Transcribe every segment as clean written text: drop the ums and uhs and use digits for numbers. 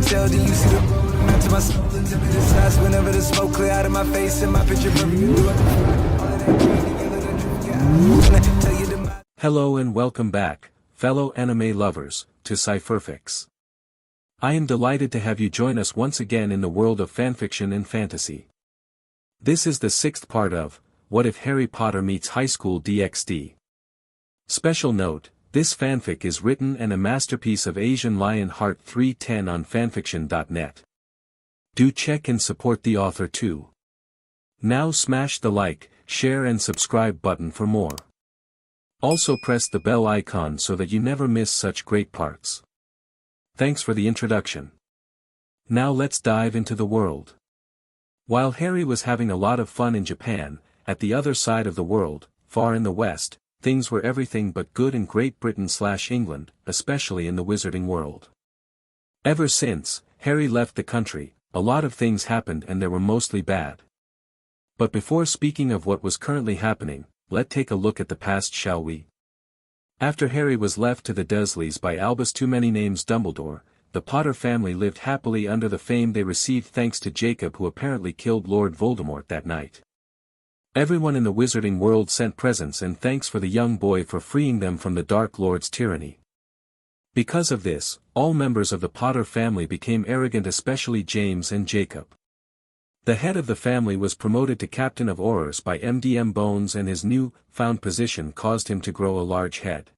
tell, then you see the road. I'm out to my soul into the size whenever the smoke clear out of my face and my picture perfect. Do it. All of that green together, the truth, yeah. Tell you the Hello and welcome back, fellow anime lovers, to Cypherfics. I am delighted to have you join us once again in the world of fanfiction and fantasy. This is the 6th part of, What If Harry Potter Meets High School DxD. Special note, this fanfic is written and a masterpiece of Asian Lion Heart 310 on FANFICTIONnet. Do check and support the author too. Now smash the like, share and subscribe button for more. Also press the bell icon so that you never miss such great parts. Thanks for the introduction. Now let's dive into the world. While Harry was having a lot of fun in Japan, at the other side of the world, far in the west, things were everything but good in Great Britain/England, especially in the wizarding world. Ever since Harry left the country, a lot of things happened and they were mostly bad. But before speaking of what was currently happening, let's take a look at the past, shall we? After Harry was left to the Dursleys by Albus Too Many Names Dumbledore, the Potter family lived happily under the fame they received thanks to Jacob, who apparently killed Lord Voldemort that night. Everyone in the wizarding world sent presents and thanks for the young boy for freeing them from the Dark Lord's tyranny. Because of this, all members of the Potter family became arrogant, especially James and Jacob. The head of the family was promoted to Captain of Horrors by MDM Bones, and his new found position caused him to grow a large head.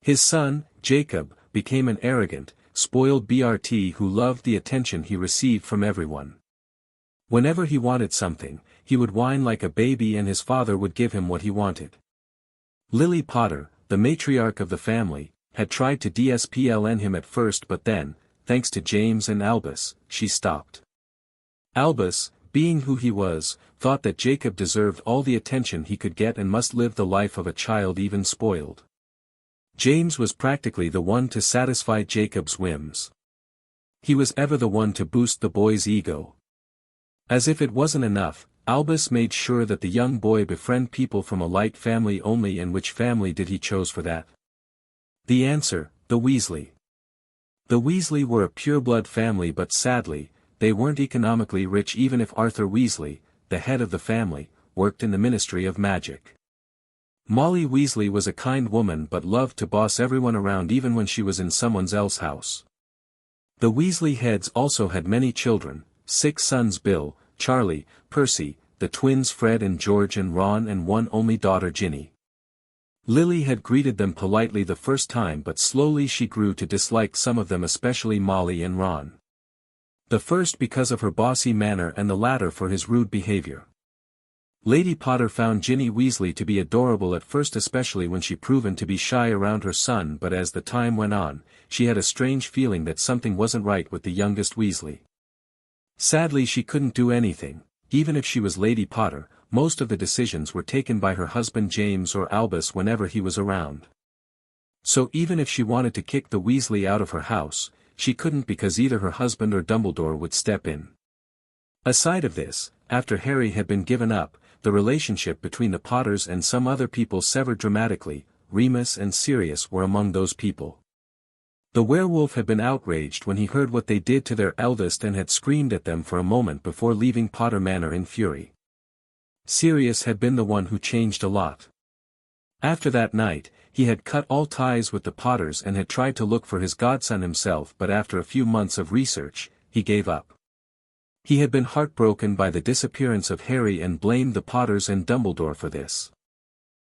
His son, Jacob, became an arrogant, spoiled BRT who loved the attention he received from everyone. Whenever he wanted something, he would whine like a baby and his father would give him what he wanted. Lily Potter, the matriarch of the family, had tried to DSPLN him at first, but then, thanks to James and Albus, she stopped. Albus, being who he was, thought that Jacob deserved all the attention he could get and must live the life of a child, even spoiled. James was practically the one to satisfy Jacob's whims. He was ever the one to boost the boy's ego. As if it wasn't enough, Albus made sure that the young boy befriend people from a light family only. And which family did he choose for that? The answer, the Weasley. The Weasley were a pureblood family, but sadly, they weren't economically rich, even if Arthur Weasley, the head of the family, worked in the Ministry of Magic. Molly Weasley was a kind woman but loved to boss everyone around even when she was in someone else's house. The Weasley heads also had many children, 6 sons: Bill, Charlie, Percy, the twins Fred and George and Ron, and one only daughter, Ginny. Lily had greeted them politely the first time, but slowly she grew to dislike some of them, especially Molly and Ron. The first because of her bossy manner and the latter for his rude behavior. Lady Potter found Ginny Weasley to be adorable at first, especially when she proven to be shy around her son, but as the time went on, she had a strange feeling that something wasn't right with the youngest Weasley. Sadly, she couldn't do anything. Even if she was Lady Potter, most of the decisions were taken by her husband James or Albus whenever he was around. So even if she wanted to kick the Weasley out of her house, she couldn't, because either her husband or Dumbledore would step in. Aside of this, after Harry had been given up, the relationship between the Potters and some other people severed dramatically. Remus and Sirius were among those people. The werewolf had been outraged when he heard what they did to their eldest and had screamed at them for a moment before leaving Potter Manor in fury. Sirius had been the one who changed a lot. After that night, he had cut all ties with the Potters and had tried to look for his godson himself, but after a few months of research, he gave up. He had been heartbroken by the disappearance of Harry and blamed the Potters and Dumbledore for this.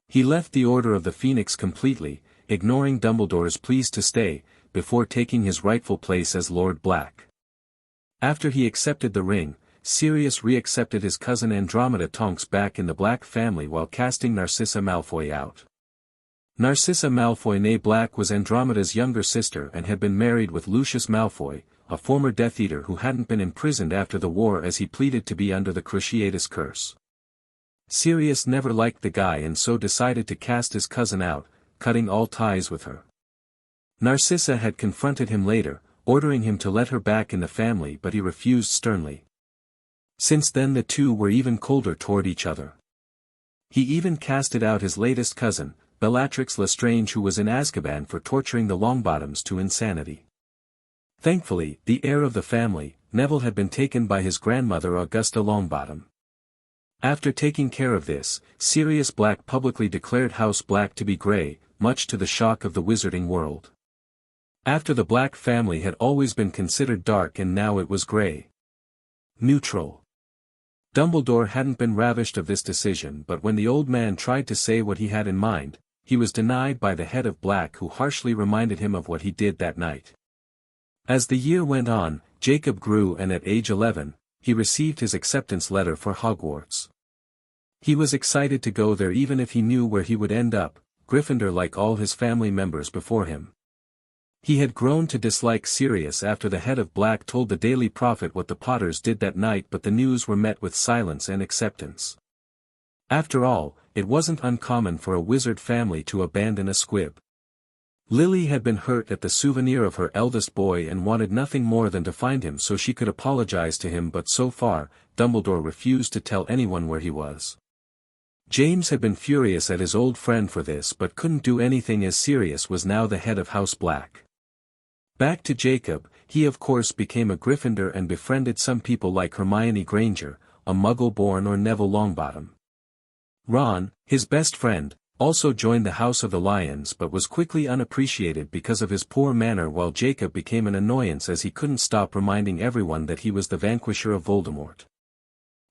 He left the Order of the Phoenix completely, ignoring Dumbledore's pleas to stay, before taking his rightful place as Lord Black. After he accepted the ring, Sirius re-accepted his cousin Andromeda Tonks back in the Black family while casting Narcissa Malfoy out. Narcissa Malfoy née Black was Andromeda's younger sister and had been married with Lucius Malfoy, a former Death Eater who hadn't been imprisoned after the war as he pleaded to be under the Cruciatus curse. Sirius never liked the guy and so decided to cast his cousin out, cutting all ties with her. Narcissa had confronted him later, ordering him to let her back in the family, but he refused sternly. Since then the two were even colder toward each other. He even casted out his latest cousin, Bellatrix Lestrange, who was in Azkaban for torturing the Longbottoms to insanity. Thankfully, the heir of the family, Neville, had been taken by his grandmother Augusta Longbottom. After taking care of this, Sirius Black publicly declared House Black to be grey, much to the shock of the wizarding world. After the Black family had always been considered dark and now it was grey. Neutral. Dumbledore hadn't been ravished of this decision, but when the old man tried to say what he had in mind, he was denied by the head of Black, who harshly reminded him of what he did that night. As the year went on, Jacob grew, and at age 11, he received his acceptance letter for Hogwarts. He was excited to go there even if he knew where he would end up, Gryffindor like all his family members before him. He had grown to dislike Sirius after the head of Black told the Daily Prophet what the Potters did that night, but the news were met with silence and acceptance. After all, it wasn't uncommon for a wizard family to abandon a squib. Lily had been hurt at the souvenir of her eldest boy and wanted nothing more than to find him so she could apologize to him, but so far, Dumbledore refused to tell anyone where he was. James had been furious at his old friend for this but couldn't do anything as Sirius was now the head of House Black. Back to Jacob, he of course became a Gryffindor and befriended some people like Hermione Granger, a Muggle-born, or Neville Longbottom. Ron, his best friend, also joined the House of the Lions but was quickly unappreciated because of his poor manner, while Jacob became an annoyance as he couldn't stop reminding everyone that he was the vanquisher of Voldemort.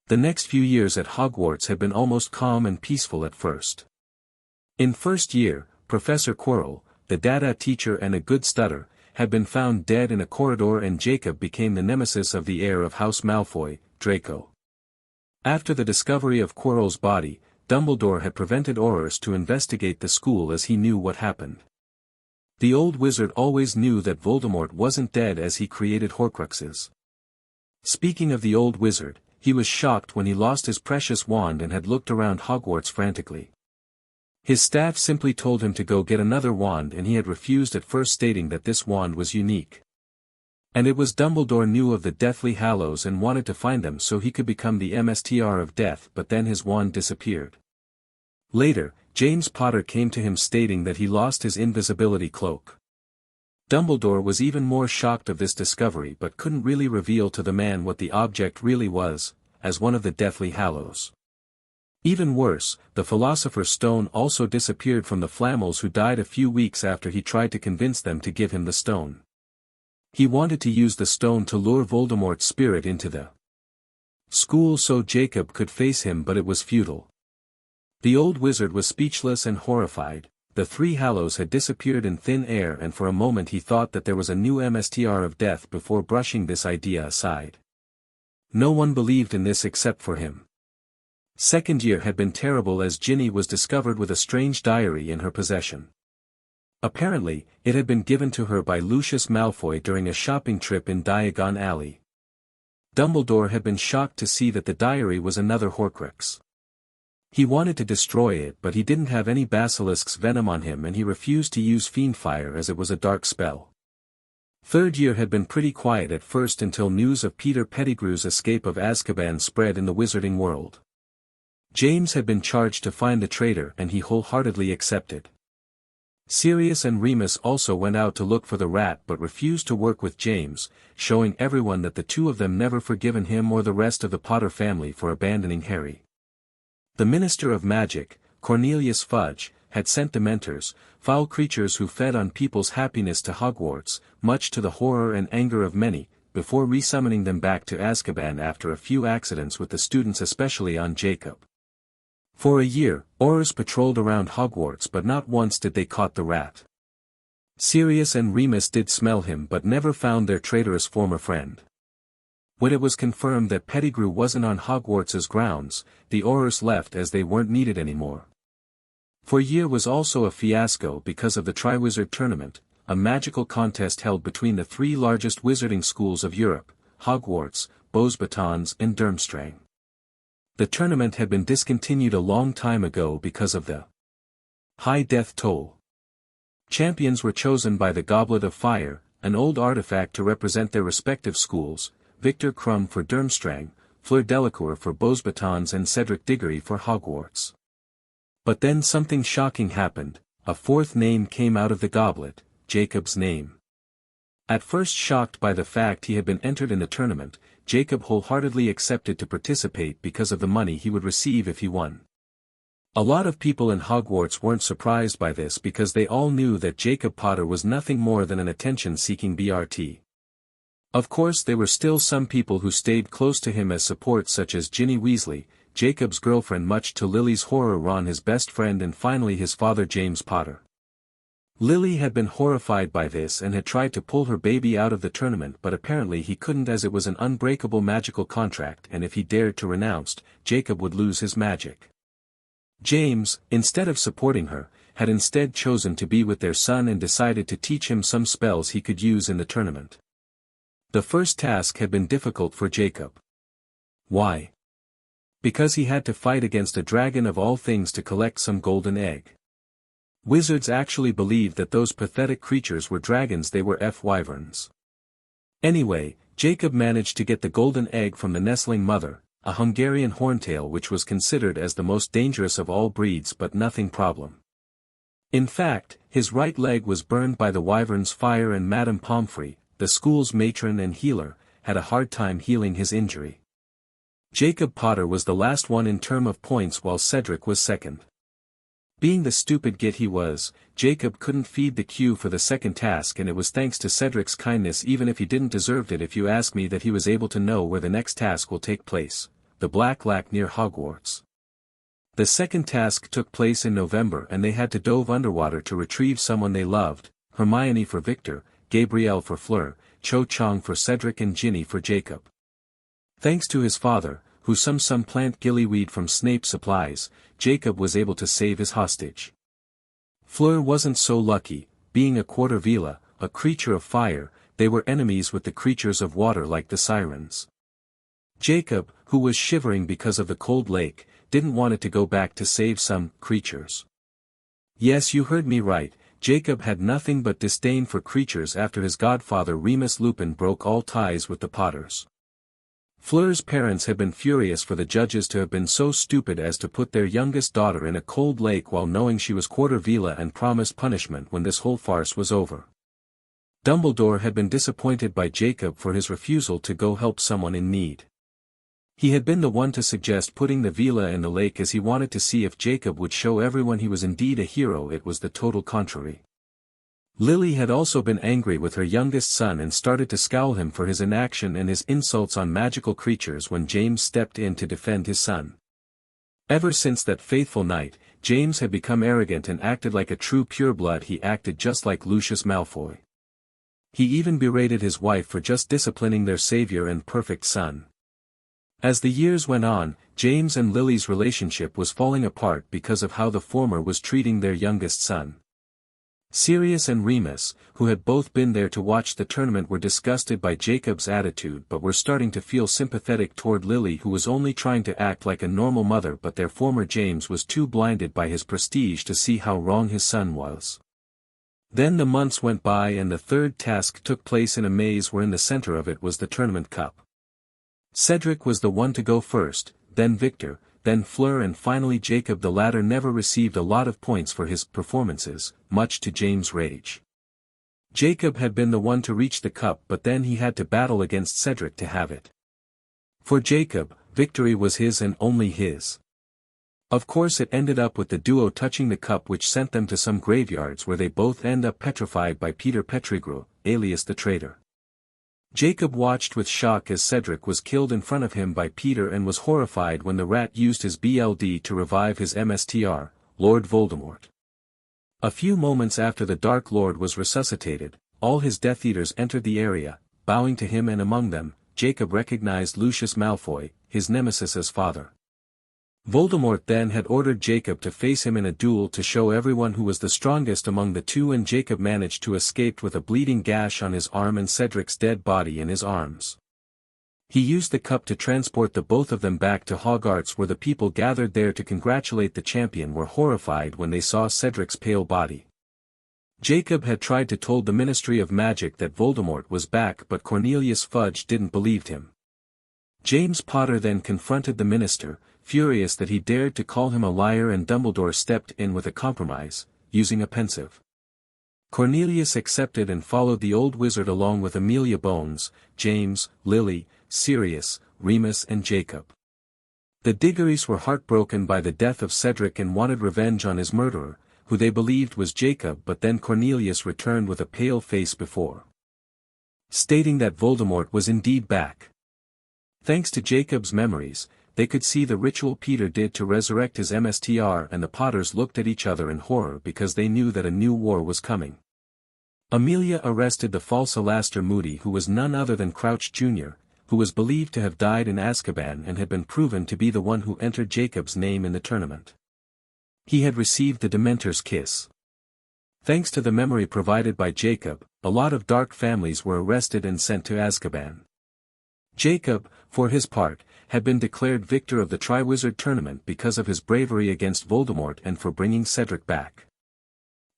The next few years at Hogwarts had been almost calm and peaceful at first. In first year, Professor Quirrell, the Dada teacher and a good stutter, had been found dead in a corridor, and Jacob became the nemesis of the heir of House Malfoy, Draco. After the discovery of Quirrell's body, Dumbledore had prevented Aurors to investigate the school as he knew what happened. The old wizard always knew that Voldemort wasn't dead as he created Horcruxes. Speaking of the old wizard, he was shocked when he lost his precious wand and had looked around Hogwarts frantically. His staff simply told him to go get another wand, and he had refused at first, stating that this wand was unique. And it was Dumbledore knew of the Deathly Hallows and wanted to find them so he could become the MSTR of Death, but then his wand disappeared. Later, James Potter came to him stating that he lost his invisibility cloak. Dumbledore was even more shocked of this discovery but couldn't really reveal to the man what the object really was, as one of the Deathly Hallows. Even worse, the Philosopher's Stone also disappeared from the Flammels, who died a few weeks after he tried to convince them to give him the stone. He wanted to use the stone to lure Voldemort's spirit into the school so Jacob could face him, but it was futile. The old wizard was speechless and horrified. The three Hallows had disappeared in thin air, and for a moment he thought that there was a new MSTR of Death before brushing this idea aside. No one believed in this except for him. Second year had been terrible as Ginny was discovered with a strange diary in her possession. Apparently, it had been given to her by Lucius Malfoy during a shopping trip in Diagon Alley. Dumbledore had been shocked to see that the diary was another Horcrux. He wanted to destroy it, but he didn't have any basilisk's venom on him, and he refused to use Fiendfire as it was a dark spell. Third year had been pretty quiet at first until news of Peter Pettigrew's escape of Azkaban spread in the wizarding world. James had been charged to find the traitor, and he wholeheartedly accepted. Sirius and Remus also went out to look for the rat but refused to work with James, showing everyone that the two of them never forgiven him or the rest of the Potter family for abandoning Harry. The Minister of Magic, Cornelius Fudge, had sent Dementors, foul creatures who fed on people's happiness, to Hogwarts, much to the horror and anger of many, before resummoning them back to Azkaban after a few accidents with the students, especially on Jacob. For a year, Aurors patrolled around Hogwarts, but not once did they caught the rat. Sirius and Remus did smell him but never found their traitorous former friend. When it was confirmed that Pettigrew wasn't on Hogwarts's grounds, the Aurors left as they weren't needed anymore. For year was also a fiasco because of the Triwizard Tournament, a magical contest held between the three largest wizarding schools of Europe, Hogwarts, Beauxbatons and Durmstrang. The tournament had been discontinued a long time ago because of the high death toll. Champions were chosen by the Goblet of Fire, an old artifact to represent their respective schools, Victor Crumb for Durmstrang, Fleur Delacour for Beauxbatons and Cedric Diggory for Hogwarts. But then something shocking happened. A fourth name came out of the goblet, Jacob's name. At first shocked by the fact he had been entered in the tournament, Jacob wholeheartedly accepted to participate because of the money he would receive if he won. A lot of people in Hogwarts weren't surprised by this because they all knew that Jacob Potter was nothing more than an attention-seeking BRT. Of course there were still some people who stayed close to him as support, such as Ginny Weasley, Jacob's girlfriend, much to Lily's horror, Ron his best friend, and finally his father James Potter. Lily had been horrified by this and had tried to pull her baby out of the tournament, but apparently he couldn't, as it was an unbreakable magical contract, and if he dared to renounce, Jacob would lose his magic. James, instead of supporting her, had instead chosen to be with their son and decided to teach him some spells he could use in the tournament. The first task had been difficult for Jacob. Why? Because he had to fight against a dragon of all things to collect some golden egg. Wizards actually believed that those pathetic creatures were dragons. They were wyverns. Anyway, Jacob managed to get the golden egg from the nestling mother, a Hungarian horntail, which was considered as the most dangerous of all breeds, but nothing problem. In fact, his right leg was burned by the wyvern's fire, and Madame Pomfrey, the school's matron and healer, had a hard time healing his injury. Jacob Potter was the last one in term of points, while Cedric was second. Being the stupid git he was, Jacob couldn't feed the queue for the second task, and it was thanks to Cedric's kindness, even if he didn't deserve it if you ask me, that he was able to know where the next task will take place, the Black Lac near Hogwarts. The second task took place in November, and they had to dove underwater to retrieve someone they loved, Hermione for Victor, Gabrielle for Fleur, Cho Chang for Cedric, and Ginny for Jacob. Thanks to his father, who some plant gillyweed from Snape supplies, Jacob was able to save his hostage. Fleur wasn't so lucky, being a quarter vila, a creature of fire. They were enemies with the creatures of water like the sirens. Jacob, who was shivering because of the cold lake, didn't want it to go back to save some creatures. Yes, you heard me right, Jacob had nothing but disdain for creatures after his godfather Remus Lupin broke all ties with the Potters. Fleur's parents had been furious for the judges to have been so stupid as to put their youngest daughter in a cold lake while knowing she was quarter vila, and promised punishment when this whole farce was over. Dumbledore had been disappointed by Jacob for his refusal to go help someone in need. He had been the one to suggest putting the vila in the lake, as he wanted to see if Jacob would show everyone he was indeed a hero. It was the total contrary. Lily had also been angry with her youngest son and started to scowl him for his inaction and his insults on magical creatures when James stepped in to defend his son. Ever since that fateful night, James had become arrogant and acted like a true pureblood. He acted just like Lucius Malfoy. He even berated his wife for just disciplining their savior and perfect son. As the years went on, James and Lily's relationship was falling apart because of how the former was treating their youngest son. Sirius and Remus, who had both been there to watch the tournament, were disgusted by Jacob's attitude but were starting to feel sympathetic toward Lily, who was only trying to act like a normal mother, but their former James was too blinded by his prestige to see how wrong his son was. Then the months went by and the third task took place in a maze where in the center of it was the tournament cup. Cedric was the one to go first, then Victor, then Fleur, and finally Jacob. The latter never received a lot of points for his performances, much to James' rage. Jacob had been the one to reach the cup, but then he had to battle against Cedric to have it. For Jacob, victory was his and only his. Of course it ended up with the duo touching the cup, which sent them to some graveyards where they both end up petrified by Peter Pettigrew, alias the traitor. Jacob watched with shock as Cedric was killed in front of him by Peter and was horrified when the rat used his BLD to revive his MSTR, Lord Voldemort. A few moments after the Dark Lord was resuscitated, all his Death Eaters entered the area, bowing to him, and among them, Jacob recognized Lucius Malfoy, his nemesis as father. Voldemort then had ordered Jacob to face him in a duel to show everyone who was the strongest among the two, and Jacob managed to escape with a bleeding gash on his arm and Cedric's dead body in his arms. He used the cup to transport the both of them back to Hogwarts, where the people gathered there to congratulate the champion were horrified when they saw Cedric's pale body. Jacob had tried to told the Ministry of Magic that Voldemort was back, but Cornelius Fudge didn't believe him. James Potter then confronted the minister, furious that he dared to call him a liar, and Dumbledore stepped in with a compromise, using a pensive. Cornelius accepted and followed the old wizard along with Amelia Bones, James, Lily, Sirius, Remus and Jacob. The Diggories were heartbroken by the death of Cedric and wanted revenge on his murderer, who they believed was Jacob, but then Cornelius returned with a pale face before stating that Voldemort was indeed back. Thanks to Jacob's memories, they could see the ritual Peter did to resurrect his MSTR, and the Potters looked at each other in horror because they knew that a new war was coming. Amelia arrested the false Alastair Moody, who was none other than Crouch Jr., who was believed to have died in Azkaban and had been proven to be the one who entered Jacob's name in the tournament. He had received the Dementor's kiss. Thanks to the memory provided by Jacob, a lot of dark families were arrested and sent to Azkaban. Jacob, for his part, had been declared victor of the Triwizard Tournament because of his bravery against Voldemort and for bringing Cedric back.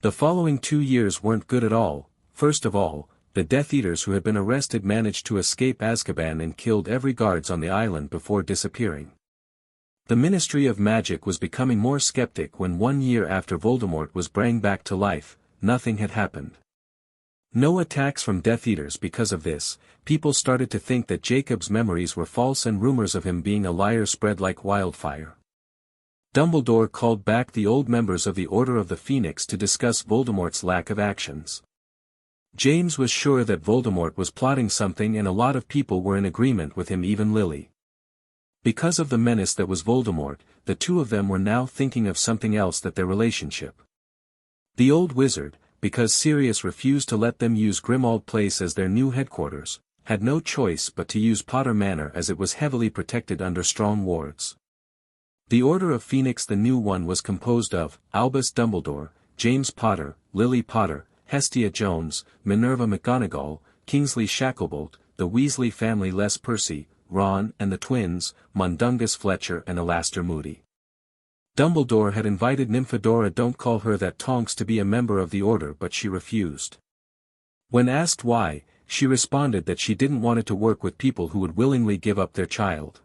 The following 2 years weren't good at all. First of all, the Death Eaters who had been arrested managed to escape Azkaban and killed every guards on the island before disappearing. The Ministry of Magic was becoming more skeptic when 1 year after Voldemort was brought back to life, nothing had happened. No attacks from Death Eaters. Because of this, people started to think that Jacob's memories were false and rumors of him being a liar spread like wildfire. Dumbledore called back the old members of the Order of the Phoenix to discuss Voldemort's lack of actions. James was sure that Voldemort was plotting something, and a lot of people were in agreement with him, even Lily. Because of the menace that was Voldemort, the two of them were now thinking of something else, that their relationship. The old wizard, because Sirius refused to let them use Grimmauld Place as their new headquarters, had no choice but to use Potter Manor as it was heavily protected under strong wards. The Order of Phoenix, the new one, was composed of Albus Dumbledore, James Potter, Lily Potter, Hestia Jones, Minerva McGonagall, Kingsley Shacklebolt, the Weasley family Les Percy, Ron and the twins, Mundungus Fletcher and Alastair Moody. Dumbledore had invited Nymphadora, don't call her that, Tonks, to be a member of the order, but she refused. When asked why, she responded that she didn't want to work with people who would willingly give up their child.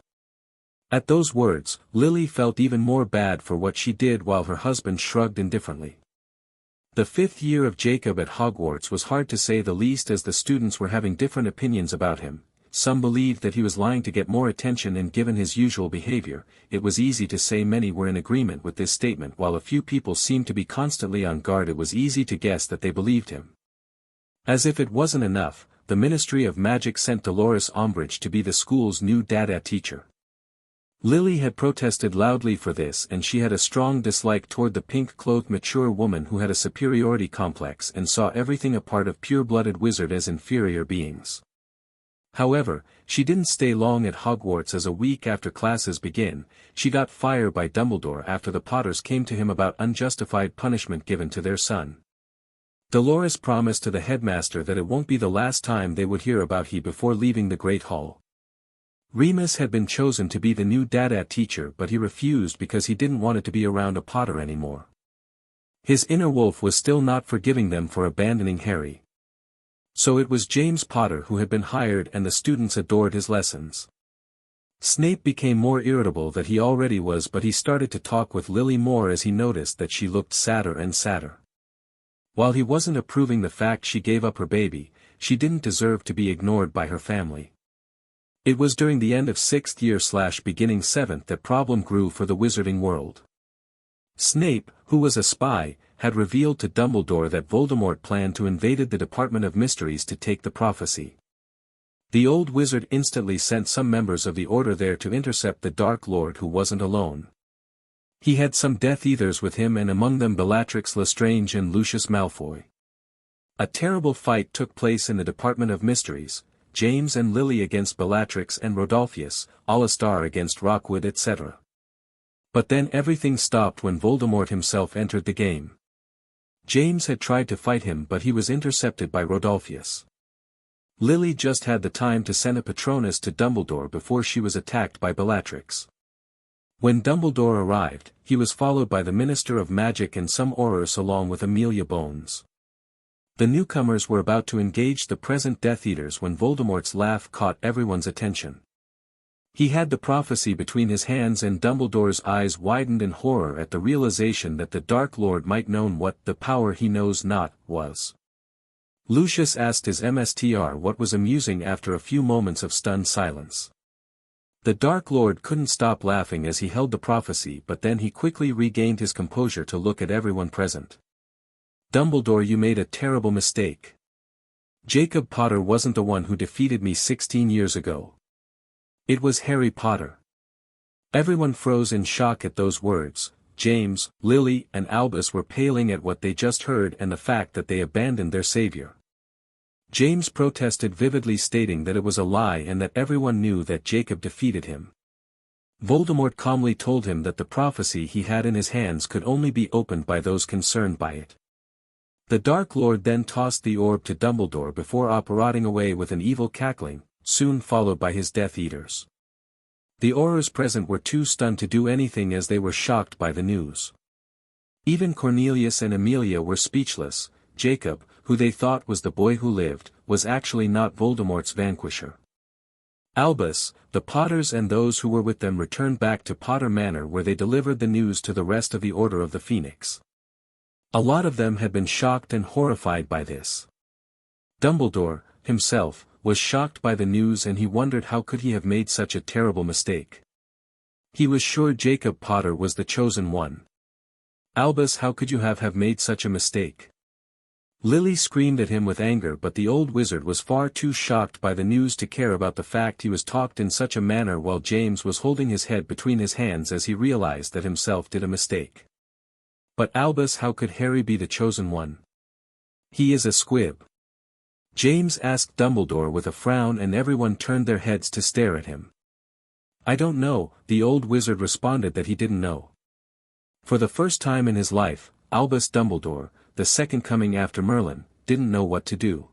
At those words, Lily felt even more bad for what she did, while her husband shrugged indifferently. The 5th year of Jacob at Hogwarts was hard to say the least, as the students were having different opinions about him. Some believed that he was lying to get more attention, and given his usual behavior, it was easy to say many were in agreement with this statement, while a few people seemed to be constantly on guard. It was easy to guess that they believed him. As if it wasn't enough, the Ministry of Magic sent Dolores Umbridge to be the school's new dada teacher. Lily had protested loudly for this, and she had a strong dislike toward the pink-clothed mature woman who had a superiority complex and saw everything a part of pure-blooded wizard as inferior beings. However, she didn't stay long at Hogwarts, as a week after classes began, she got fired by Dumbledore after the Potters came to him about unjustified punishment given to their son. Dolores promised to the headmaster that it won't be the last time they would hear about he before leaving the Great Hall. Remus had been chosen to be the new dada teacher, but he refused because he didn't want it to be around a Potter anymore. His inner wolf was still not forgiving them for abandoning Harry. So it was James Potter who had been hired, and the students adored his lessons. Snape became more irritable than he already was, but he started to talk with Lily more as he noticed that she looked sadder and sadder. While he wasn't approving the fact she gave up her baby, she didn't deserve to be ignored by her family. It was during the end of 6th year / beginning 7th that problem grew for the wizarding world. Snape, who was a spy, had revealed to Dumbledore that Voldemort planned to invade the Department of Mysteries to take the prophecy. The old wizard instantly sent some members of the Order there to intercept the Dark Lord, who wasn't alone. He had some Death Eaters with him, and among them Bellatrix Lestrange and Lucius Malfoy. A terrible fight took place in the Department of Mysteries, James and Lily against Bellatrix and Rodolphus, Alastar against Rockwood, etc. But then everything stopped when Voldemort himself entered the game. James had tried to fight him, but he was intercepted by Rodolphus. Lily just had the time to send a Patronus to Dumbledore before she was attacked by Bellatrix. When Dumbledore arrived, he was followed by the Minister of Magic and some Aurors along with Amelia Bones. The newcomers were about to engage the present Death Eaters when Voldemort's laugh caught everyone's attention. He had the prophecy between his hands, and Dumbledore's eyes widened in horror at the realization that the Dark Lord might know what the power he knows not was. Lucius asked his MSTR what was amusing after a few moments of stunned silence. The Dark Lord couldn't stop laughing as he held the prophecy, but then he quickly regained his composure to look at everyone present. Dumbledore, you made a terrible mistake. Jacob Potter wasn't the one who defeated me 16 years ago. It was Harry Potter. Everyone froze in shock at those words. James, Lily, and Albus were paling at what they just heard and the fact that they abandoned their savior. James protested vividly, stating that it was a lie and that everyone knew that Jacob defeated him. Voldemort calmly told him that the prophecy he had in his hands could only be opened by those concerned by it. The Dark Lord then tossed the orb to Dumbledore before apparating away with an evil cackling, soon followed by his Death Eaters. The Aurors present were too stunned to do anything as they were shocked by the news. Even Cornelius and Amelia were speechless. Jacob, who they thought was the boy who lived, was actually not Voldemort's vanquisher. Albus, the Potters and those who were with them returned back to Potter Manor, where they delivered the news to the rest of the Order of the Phoenix. A lot of them had been shocked and horrified by this. Dumbledore, himself, was shocked by the news, and he wondered how could he have made such a terrible mistake. He was sure Jacob Potter was the chosen one. Albus, how could you have made such a mistake? Lily screamed at him with anger, but the old wizard was far too shocked by the news to care about the fact he was talked in such a manner, while James was holding his head between his hands as he realized that himself did a mistake. But Albus, how could Harry be the chosen one? He is a squib. James asked Dumbledore with a frown, and everyone turned their heads to stare at him. I don't know, the old wizard responded that he didn't know. For the first time in his life, Albus Dumbledore, the second coming after Merlin, didn't know what to do.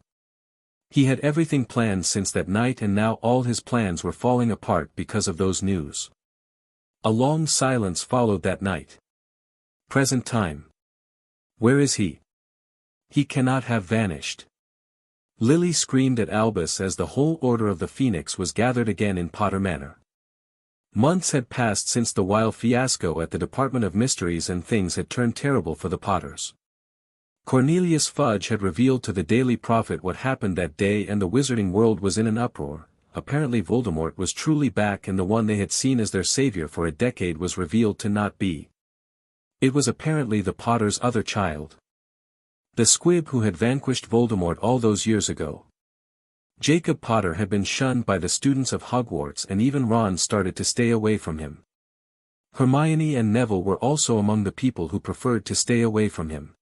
He had everything planned since that night, and now all his plans were falling apart because of those news. A long silence followed that night. Present time. Where is he? He cannot have vanished. Lily screamed at Albus as the whole Order of the Phoenix was gathered again in Potter Manor. Months had passed since the wild fiasco at the Department of Mysteries, and things had turned terrible for the Potters. Cornelius Fudge had revealed to the Daily Prophet what happened that day, and the wizarding world was in an uproar. Apparently Voldemort was truly back, and the one they had seen as their savior for a decade was revealed to not be. It was apparently the Potter's other child. The squib who had vanquished Voldemort all those years ago. Jacob Potter had been shunned by the students of Hogwarts, and even Ron started to stay away from him. Hermione and Neville were also among the people who preferred to stay away from him.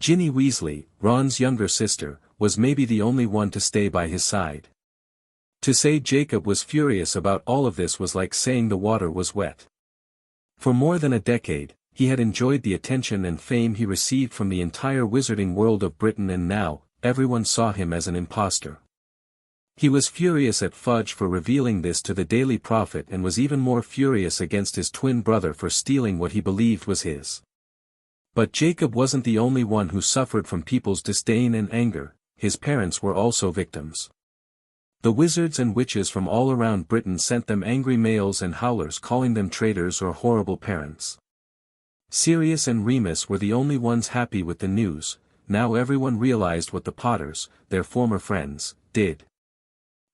Ginny Weasley, Ron's younger sister, was maybe the only one to stay by his side. To say Jacob was furious about all of this was like saying the water was wet. For more than a decade, he had enjoyed the attention and fame he received from the entire wizarding world of Britain, and now, everyone saw him as an imposter. He was furious at Fudge for revealing this to the Daily Prophet, and was even more furious against his twin brother for stealing what he believed was his. But Jacob wasn't the only one who suffered from people's disdain and anger. His parents were also victims. The wizards and witches from all around Britain sent them angry mails and howlers calling them traitors or horrible parents. Sirius and Remus were the only ones happy with the news. Now everyone realized what the Potters, their former friends, did.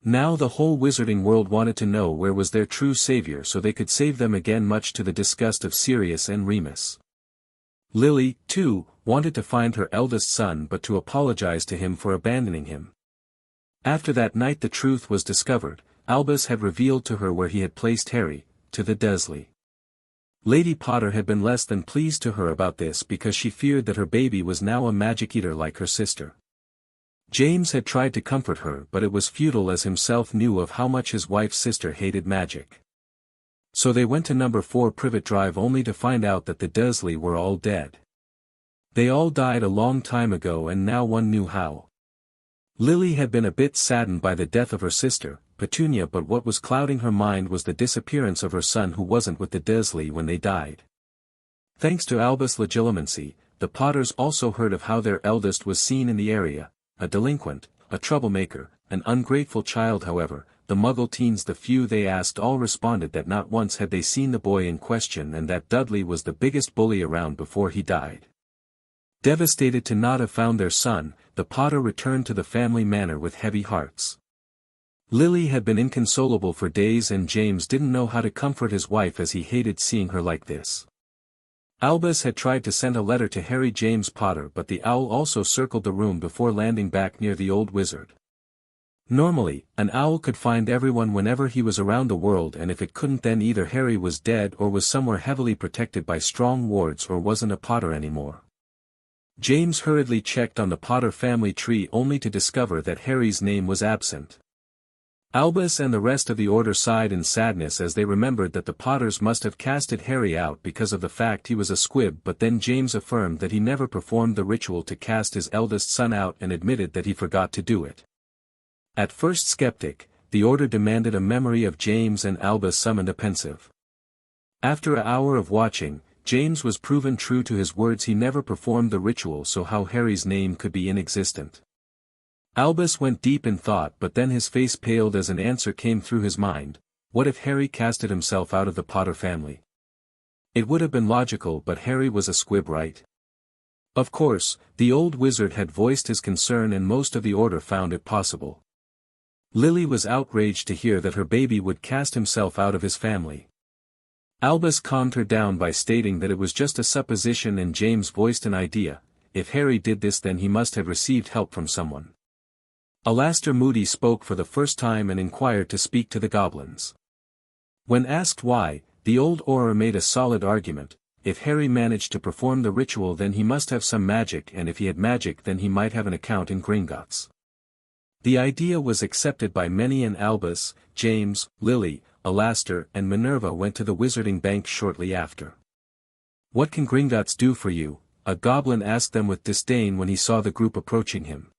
Now the whole wizarding world wanted to know where was their true savior so they could save them again, much to the disgust of Sirius and Remus. Lily, too, wanted to find her eldest son, but to apologize to him for abandoning him. After that night the truth was discovered. Albus had revealed to her where he had placed Harry, to the Dursley. Lady Potter had been less than pleased to her about this because she feared that her baby was now a magic eater like her sister. James had tried to comfort her, but it was futile, as himself knew of how much his wife's sister hated magic. So they went to number 4 Privet Drive only to find out that the Dursley were all dead. They all died a long time ago, and now one knew how. Lily had been a bit saddened by the death of her sister, Petunia, but what was clouding her mind was the disappearance of her son, who wasn't with the Dursley when they died. Thanks to Albus' legitimacy, the Potters also heard of how their eldest was seen in the area, a delinquent, a troublemaker, an ungrateful child. However, the Muggle teens, the few they asked, all responded that not once had they seen the boy in question, and that Dudley was the biggest bully around before he died. Devastated to not have found their son, the Potter returned to the family manor with heavy hearts. Lily had been inconsolable for days and James didn't know how to comfort his wife as he hated seeing her like this. Albus had tried to send a letter to Harry James Potter but the owl also circled the room before landing back near the old wizard. Normally, an owl could find everyone whenever he was around the world and if it couldn't then either Harry was dead or was somewhere heavily protected by strong wards or wasn't a Potter anymore. James hurriedly checked on the Potter family tree only to discover that Harry's name was absent. Albus and the rest of the order sighed in sadness as they remembered that the Potters must have casted Harry out because of the fact he was a squib but then James affirmed that he never performed the ritual to cast his eldest son out and admitted that he forgot to do it. At first skeptic, the order demanded a memory of James and Albus summoned a pensive. After an hour of watching, James was proven true to his words he never performed the ritual so how Harry's name could be inexistent. Albus went deep in thought but then his face paled as an answer came through his mind, what if Harry casted himself out of the Potter family? It would have been logical but Harry was a squib right? Of course, the old wizard had voiced his concern and most of the order found it possible. Lily was outraged to hear that her baby would cast himself out of his family. Albus calmed her down by stating that it was just a supposition and James voiced an idea, if Harry did this then he must have received help from someone. Alastor Moody spoke for the first time and inquired to speak to the goblins. When asked why, the old Auror made a solid argument, if Harry managed to perform the ritual then he must have some magic and if he had magic then he might have an account in Gringotts. The idea was accepted by many and Albus, James, Lily, Alastor and Minerva went to the wizarding bank shortly after. What can Gringotts do for you? A goblin asked them with disdain when he saw the group approaching him.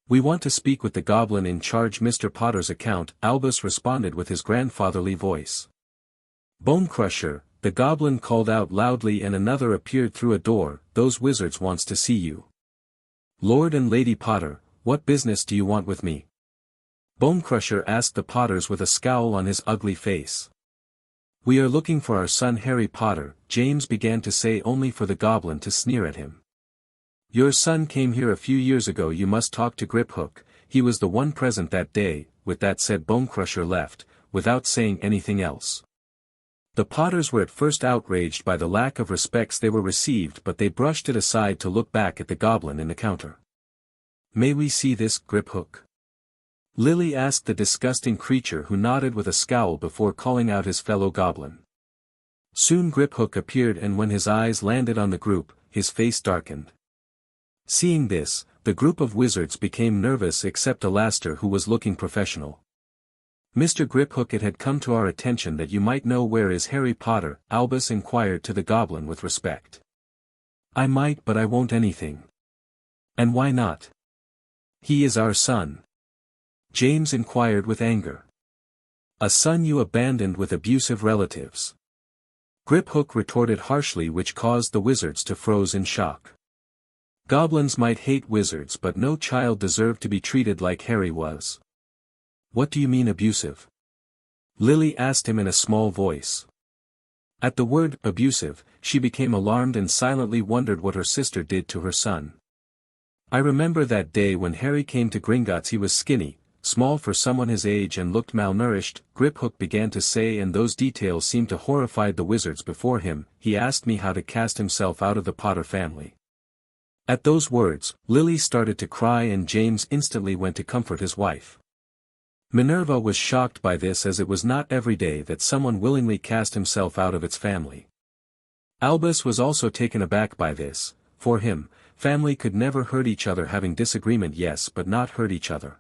We want to speak with the goblin in charge Mr. Potter's account, Albus responded with his grandfatherly voice. Bonecrusher, the goblin called out loudly and another appeared through a door, those wizards wants to see you. Lord and Lady Potter, what business do you want with me? Bonecrusher asked the Potters with a scowl on his ugly face. We are looking for our son Harry Potter, James began to say only for the goblin to sneer at him. Your son came here a few years ago you must talk to Griphook, he was the one present that day, with that said Bonecrusher left, without saying anything else. The Potters were at first outraged by the lack of respects they were received but they brushed it aside to look back at the goblin in the counter. May we see this, Griphook? Lily asked the disgusting creature who nodded with a scowl before calling out his fellow goblin. Soon Griphook appeared and when his eyes landed on the group, his face darkened. Seeing this, the group of wizards became nervous except Alastor who was looking professional. Mr. Griphook, it had come to our attention that you might know where is Harry Potter, Albus inquired to the goblin with respect. I might but I won't anything. And why not? He is our son. James inquired with anger. A son you abandoned with abusive relatives. Griphook retorted harshly which caused the wizards to froze in shock. Goblins might hate wizards but no child deserved to be treated like Harry was. What do you mean abusive? Lily asked him in a small voice. At the word abusive, she became alarmed and silently wondered what her sister did to her son. I remember that day when Harry came to Gringotts he was skinny, small for someone his age and looked malnourished, Griphook began to say and those details seemed to horrify the wizards before him, he asked me how to cast himself out of the Potter family. At those words, Lily started to cry and James instantly went to comfort his wife. Minerva was shocked by this as it was not every day that someone willingly cast himself out of its family. Albus was also taken aback by this, for him, family could never hurt each other having disagreement yes but not hurt each other.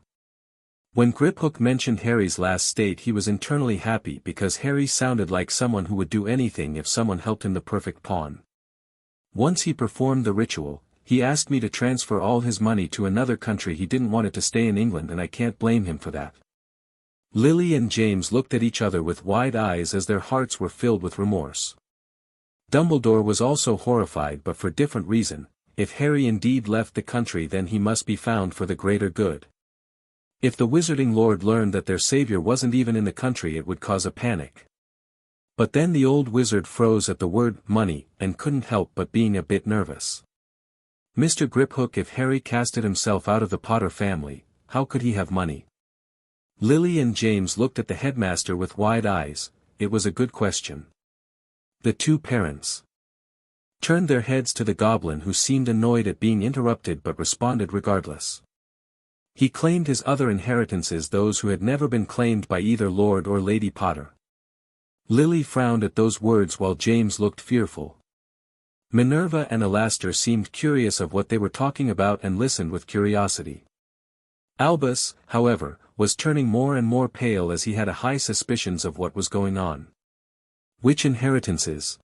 When Griphook mentioned Harry's last state he was internally happy because Harry sounded like someone who would do anything if someone helped him the perfect pawn. Once he performed the ritual, he asked me to transfer all his money to another country he didn't want it to stay in England and I can't blame him for that. Lily and James looked at each other with wide eyes as their hearts were filled with remorse. Dumbledore was also horrified but for different reason. If Harry indeed left the country then he must be found for the greater good. If the Wizarding Lord learned that their savior wasn't even in the country it would cause a panic. But then the old wizard froze at the word money and couldn't help but being a bit nervous. Mr. Griphook, if Harry casted himself out of the Potter family, how could he have money? Lily and James looked at the headmaster with wide eyes. It was a good question. The two parents turned their heads to the goblin, who seemed annoyed at being interrupted but responded regardless. He claimed his other inheritances, those who had never been claimed by either Lord or Lady Potter. Lily frowned at those words while James looked fearful. Minerva and Alastor seemed curious of what they were talking about and listened with curiosity. Albus, however, was turning more and more pale as he had a high suspicions of what was going on. Which inheritances?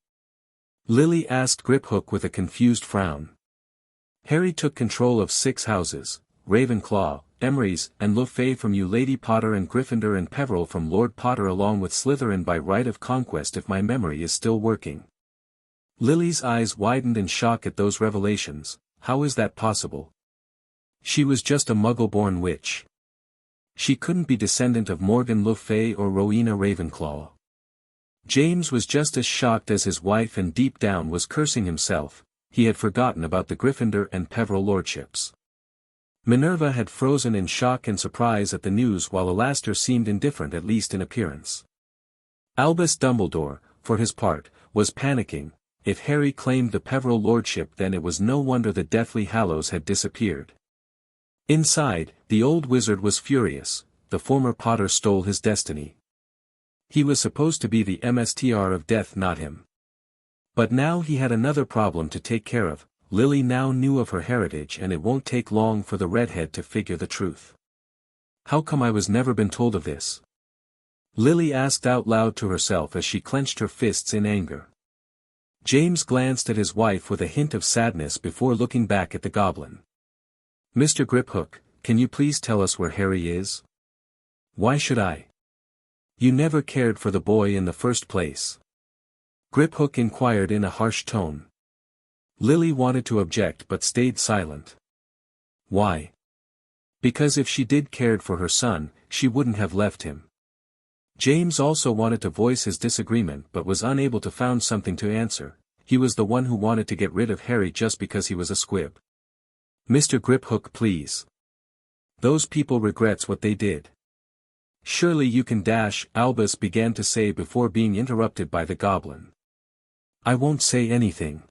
Lily asked Griphook with a confused frown. Harry took control of 6 houses, Ravenclaw, Emery's, and Lefay from you, Lady Potter, and Gryffindor and Peveril from Lord Potter, along with Slytherin by right of conquest, if my memory is still working. Lily's eyes widened in shock at those revelations. How is that possible? She was just a Muggle-born witch. She couldn't be descendant of Morgan Le Fay or Rowena Ravenclaw. James was just as shocked as his wife and deep down was cursing himself. He had forgotten about the Gryffindor and Peveril lordships. Minerva had frozen in shock and surprise at the news, while Alastor seemed indifferent, at least in appearance. Albus Dumbledore, for his part, was panicking. If Harry claimed the Peveril lordship, then it was no wonder the Deathly Hallows had disappeared. Inside, the old wizard was furious. The former Potter stole his destiny. He was supposed to be the MSTR of death, not him. But now he had another problem to take care of. Lily now knew of her heritage, and it won't take long for the redhead to figure the truth. How come I was never been told of this? Lily asked out loud to herself as she clenched her fists in anger. James glanced at his wife with a hint of sadness before looking back at the goblin. Mr. Griphook, can you please tell us where Harry is? Why should I? You never cared for the boy in the first place. Griphook inquired in a harsh tone. Lily wanted to object but stayed silent. Why? Because if she did cared for her son, she wouldn't have left him. James also wanted to voice his disagreement but was unable to find something to answer. He was the one who wanted to get rid of Harry just because he was a squib. Mr. Griphook, please. Those people regrets what they did. Surely you can dash, Albus began to say before being interrupted by the goblin. I won't say anything.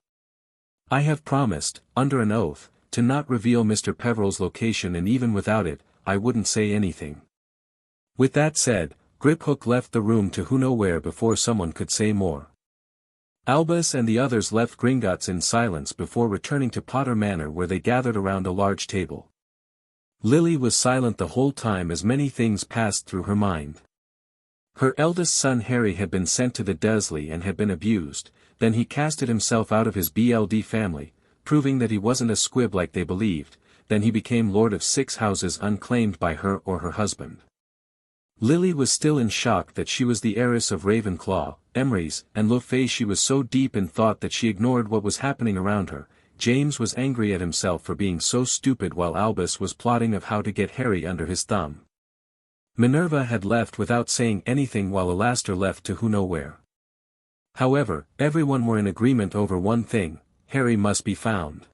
I have promised, under an oath, to not reveal Mr. Peveril's location, and even without it, I wouldn't say anything. With that said, Griphook left the room to who know where before someone could say more. Albus and the others left Gringotts in silence before returning to Potter Manor, where they gathered around a large table. Lily was silent the whole time as many things passed through her mind. Her eldest son Harry had been sent to the Dursley and had been abused, then he casted himself out of his BLD family, proving that he wasn't a squib like they believed, then he became lord of 6 houses unclaimed by her or her husband. Lily was still in shock that she was the heiress of Ravenclaw, Emery's, and Le Fay. She was so deep in thought that she ignored what was happening around her. James was angry at himself for being so stupid, while Albus was plotting of how to get Harry under his thumb. Minerva had left without saying anything, while Alastor left to who know where. However, everyone were in agreement over one thing: Harry must be found.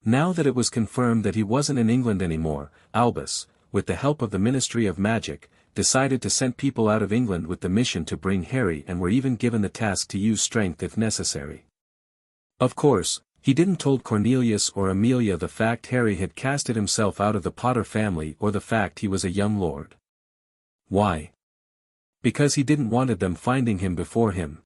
Now that it was confirmed that he wasn't in England anymore, Albus, with the help of the Ministry of Magic, decided to send people out of England with the mission to bring Harry, and were even given the task to use strength if necessary. Of course, he didn't told Cornelius or Amelia the fact Harry had casted himself out of the Potter family, or the fact he was a young lord. Why? Because he didn't wanted them finding him before him.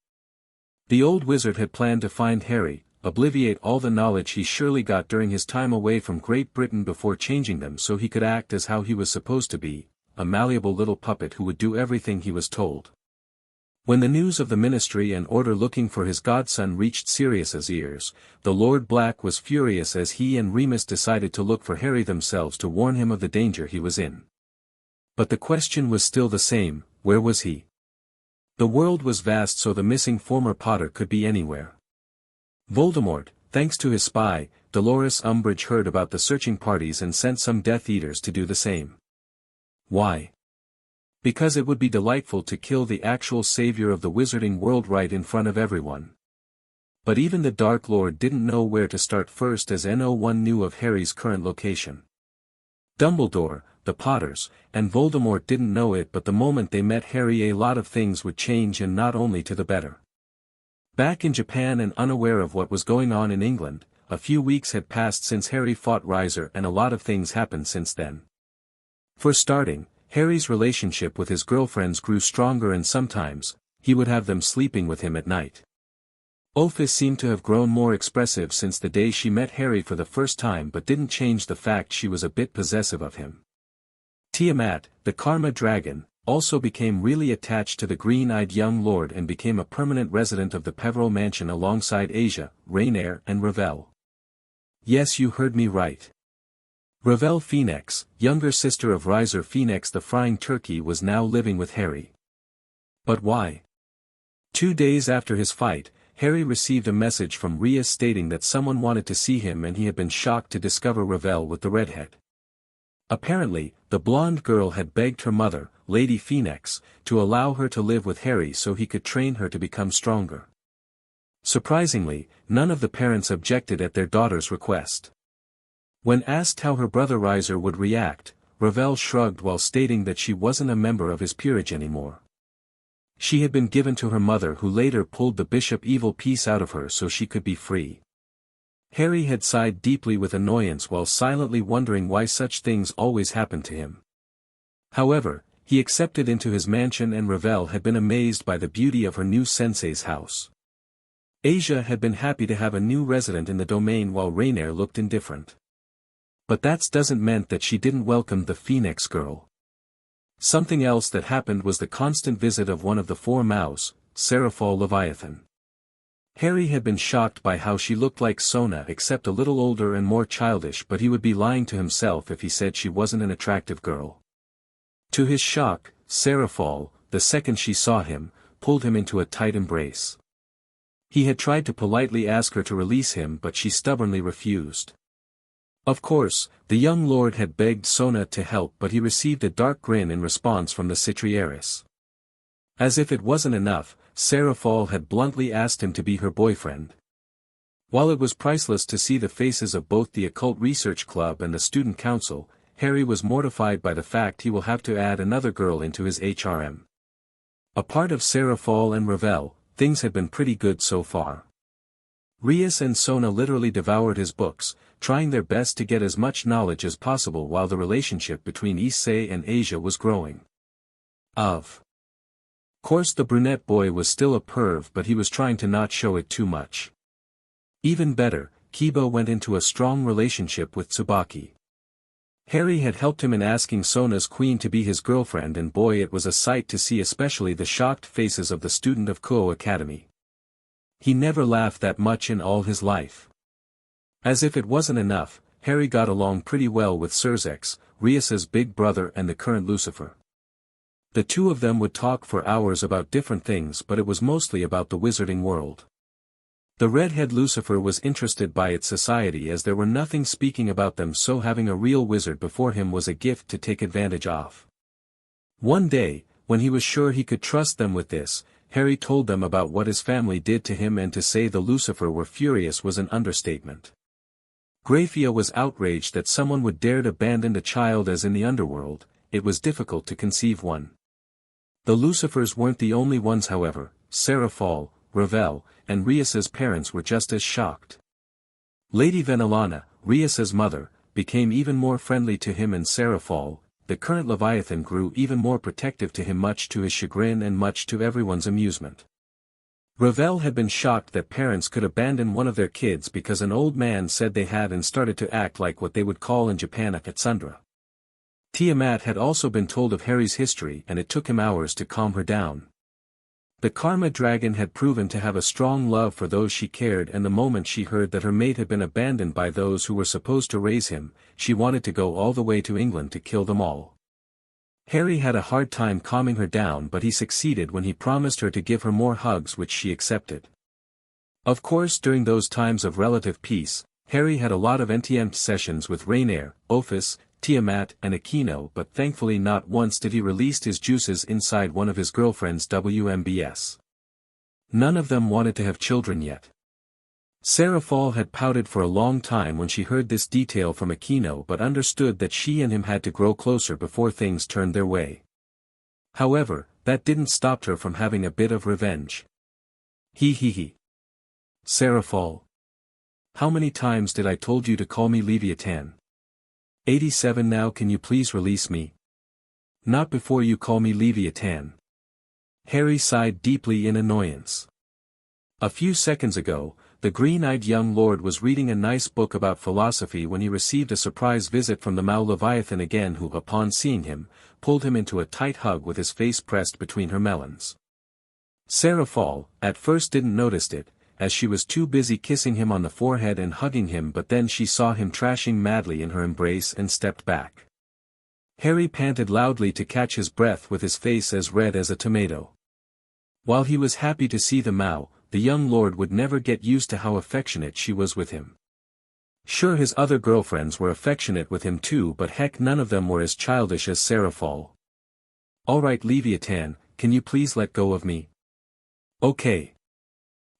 The old wizard had planned to find Harry, obliviate all the knowledge he surely got during his time away from Great Britain before changing them so he could act as how he was supposed to be, a malleable little puppet who would do everything he was told. When the news of the ministry and order looking for his godson reached Sirius's ears, the Lord Black was furious as he and Remus decided to look for Harry themselves to warn him of the danger he was in. But the question was still the same: where was he? The world was vast, so the missing former Potter could be anywhere. Voldemort, thanks to his spy, Dolores Umbridge, heard about the searching parties and sent some Death Eaters to do the same. Why? Because it would be delightful to kill the actual savior of the wizarding world right in front of everyone. But even the Dark Lord didn't know where to start first, as no one knew of Harry's current location. Dumbledore, the Potters, and Voldemort didn't know it, but the moment they met Harry, a lot of things would change, and not only to the better. Back in Japan and unaware of what was going on in England, a few weeks had passed since Harry fought Rias, and a lot of things happened since then. For starting, Harry's relationship with his girlfriends grew stronger, and sometimes, he would have them sleeping with him at night. Ophice seemed to have grown more expressive since the day she met Harry for the first time, but didn't change the fact she was a bit possessive of him. Tiamat, the Karma Dragon, also became really attached to the green-eyed young lord and became a permanent resident of the Peveril mansion alongside Asia, Rainier and Ravel. Yes, you heard me right. Ravel Phoenix, younger sister of Riser Phoenix the Frying Turkey, was now living with Harry. But why? 2 days after his fight, Harry received a message from Rias stating that someone wanted to see him, and he had been shocked to discover Ravel with the redhead. Apparently, the blonde girl had begged her mother, Lady Phoenix, to allow her to live with Harry so he could train her to become stronger. Surprisingly, none of the parents objected at their daughter's request. When asked how her brother Riser would react, Ravel shrugged while stating that she wasn't a member of his peerage anymore. She had been given to her mother, who later pulled the bishop evil piece out of her so she could be free. Harry had sighed deeply with annoyance while silently wondering why such things always happened to him. However, he accepted into his mansion, and Ravel had been amazed by the beauty of her new sensei's house. Asia had been happy to have a new resident in the domain, while Rainier looked indifferent. But that doesn't mean that she didn't welcome the Phoenix girl. Something else that happened was the constant visit of one of the four mouths, Seraphol Leviathan. Harry had been shocked by how she looked like Sona, except a little older and more childish, but he would be lying to himself if he said she wasn't an attractive girl. To his shock, Seraphol, the second she saw him, pulled him into a tight embrace. He had tried to politely ask her to release him, but she stubbornly refused. Of course, the young lord had begged Sona to help, but he received a dark grin in response from the Citrieris. As if it wasn't enough, Seraphol had bluntly asked him to be her boyfriend. While it was priceless to see the faces of both the Occult Research Club and the Student Council, Harry was mortified by the fact he will have to add another girl into his HRM. A part of Seraphol and Ravel, things had been pretty good so far. Rias and Sona literally devoured his books, trying their best to get as much knowledge as possible, while the relationship between Issei and Asia was growing. Of course, the brunette boy was still a perv, but he was trying to not show it too much. Even better, Kiba went into a strong relationship with Tsubaki. Harry had helped him in asking Sona's queen to be his girlfriend, and boy, it was a sight to see, especially the shocked faces of the student of Kuo Academy. He never laughed that much in all his life. As if it wasn't enough, Harry got along pretty well with Surzex, Rias's big brother and the current Lucifer. The two of them would talk for hours about different things, but it was mostly about the wizarding world. The redhead Lucifer was interested by its society, as there were nothing speaking about them, so having a real wizard before him was a gift to take advantage of. One day, when he was sure he could trust them with this, Harry told them about what his family did to him, and to say the Lucifer were furious was an understatement. Graphia was outraged that someone would dare to abandon a child, as in the underworld, it was difficult to conceive one. The Lucifers weren't the only ones, however. Seraphol, Ravel, and Rias's parents were just as shocked. Lady Venelana, Rias's mother, became even more friendly to him, and Seraphol, the current Leviathan, grew even more protective to him, much to his chagrin and much to everyone's amusement. Ravel had been shocked that parents could abandon one of their kids because an old man said they had, and started to act like what they would call in Japan a katsundra. Tiamat had also been told of Harry's history, and it took him hours to calm her down. The Karma Dragon had proven to have a strong love for those she cared, and the moment she heard that her mate had been abandoned by those who were supposed to raise him, she wanted to go all the way to England to kill them all. Harry had a hard time calming her down, but he succeeded when he promised her to give her more hugs, which she accepted. Of course, during those times of relative peace, Harry had a lot of NTM sessions with Rainier, Ophice, Tiamat and Akeno, but thankfully not once did he release his juices inside one of his girlfriend's WMBS. None of them wanted to have children yet. Seraphol had pouted for a long time when she heard this detail from Akeno but understood that she and him had to grow closer before things turned their way. However, that didn't stop her from having a bit of revenge. He. Seraphol. How many times did I told you to call me Leviathan? 87 now, can you please release me? Not before you call me Leviathan. Harry sighed deeply in annoyance. A few seconds ago, the green-eyed young lord was reading a nice book about philosophy when he received a surprise visit from the Mao Leviathan again, who, upon seeing him, pulled him into a tight hug with his face pressed between her melons. Seraphol, at first, didn't notice it, as she was too busy kissing him on the forehead and hugging him, but then she saw him trashing madly in her embrace and stepped back. Harry panted loudly to catch his breath with his face as red as a tomato. While he was happy to see the Mao, the young lord would never get used to how affectionate she was with him. Sure, his other girlfriends were affectionate with him too, but heck, none of them were as childish as Seraphol. Alright Leviathan, can you please let go of me? Okay.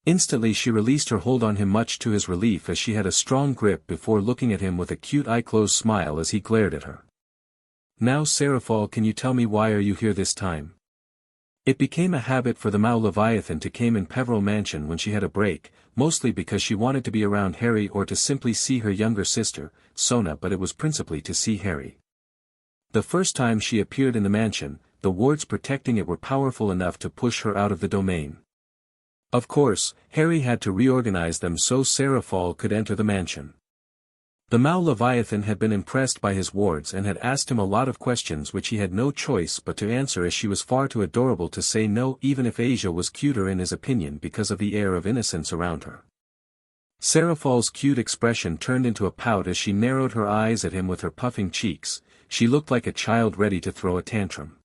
Instantly she released her hold on him, much to his relief, as she had a strong grip before looking at him with a cute eye-closed smile as he glared at her. Now Seraphol, can you tell me why are you here this time? It became a habit for the Mao Leviathan to come in Peveril Mansion when she had a break, mostly because she wanted to be around Harry or to simply see her younger sister, Sona, but it was principally to see Harry. The first time she appeared in the mansion, the wards protecting it were powerful enough to push her out of the domain. Of course, Harry had to reorganize them so Seraphol could enter the mansion. The Mao Leviathan had been impressed by his wards and had asked him a lot of questions which he had no choice but to answer, as she was far too adorable to say no, even if Asia was cuter in his opinion because of the air of innocence around her. Seraphol's cute expression turned into a pout as she narrowed her eyes at him with her puffing cheeks. She looked like a child ready to throw a tantrum.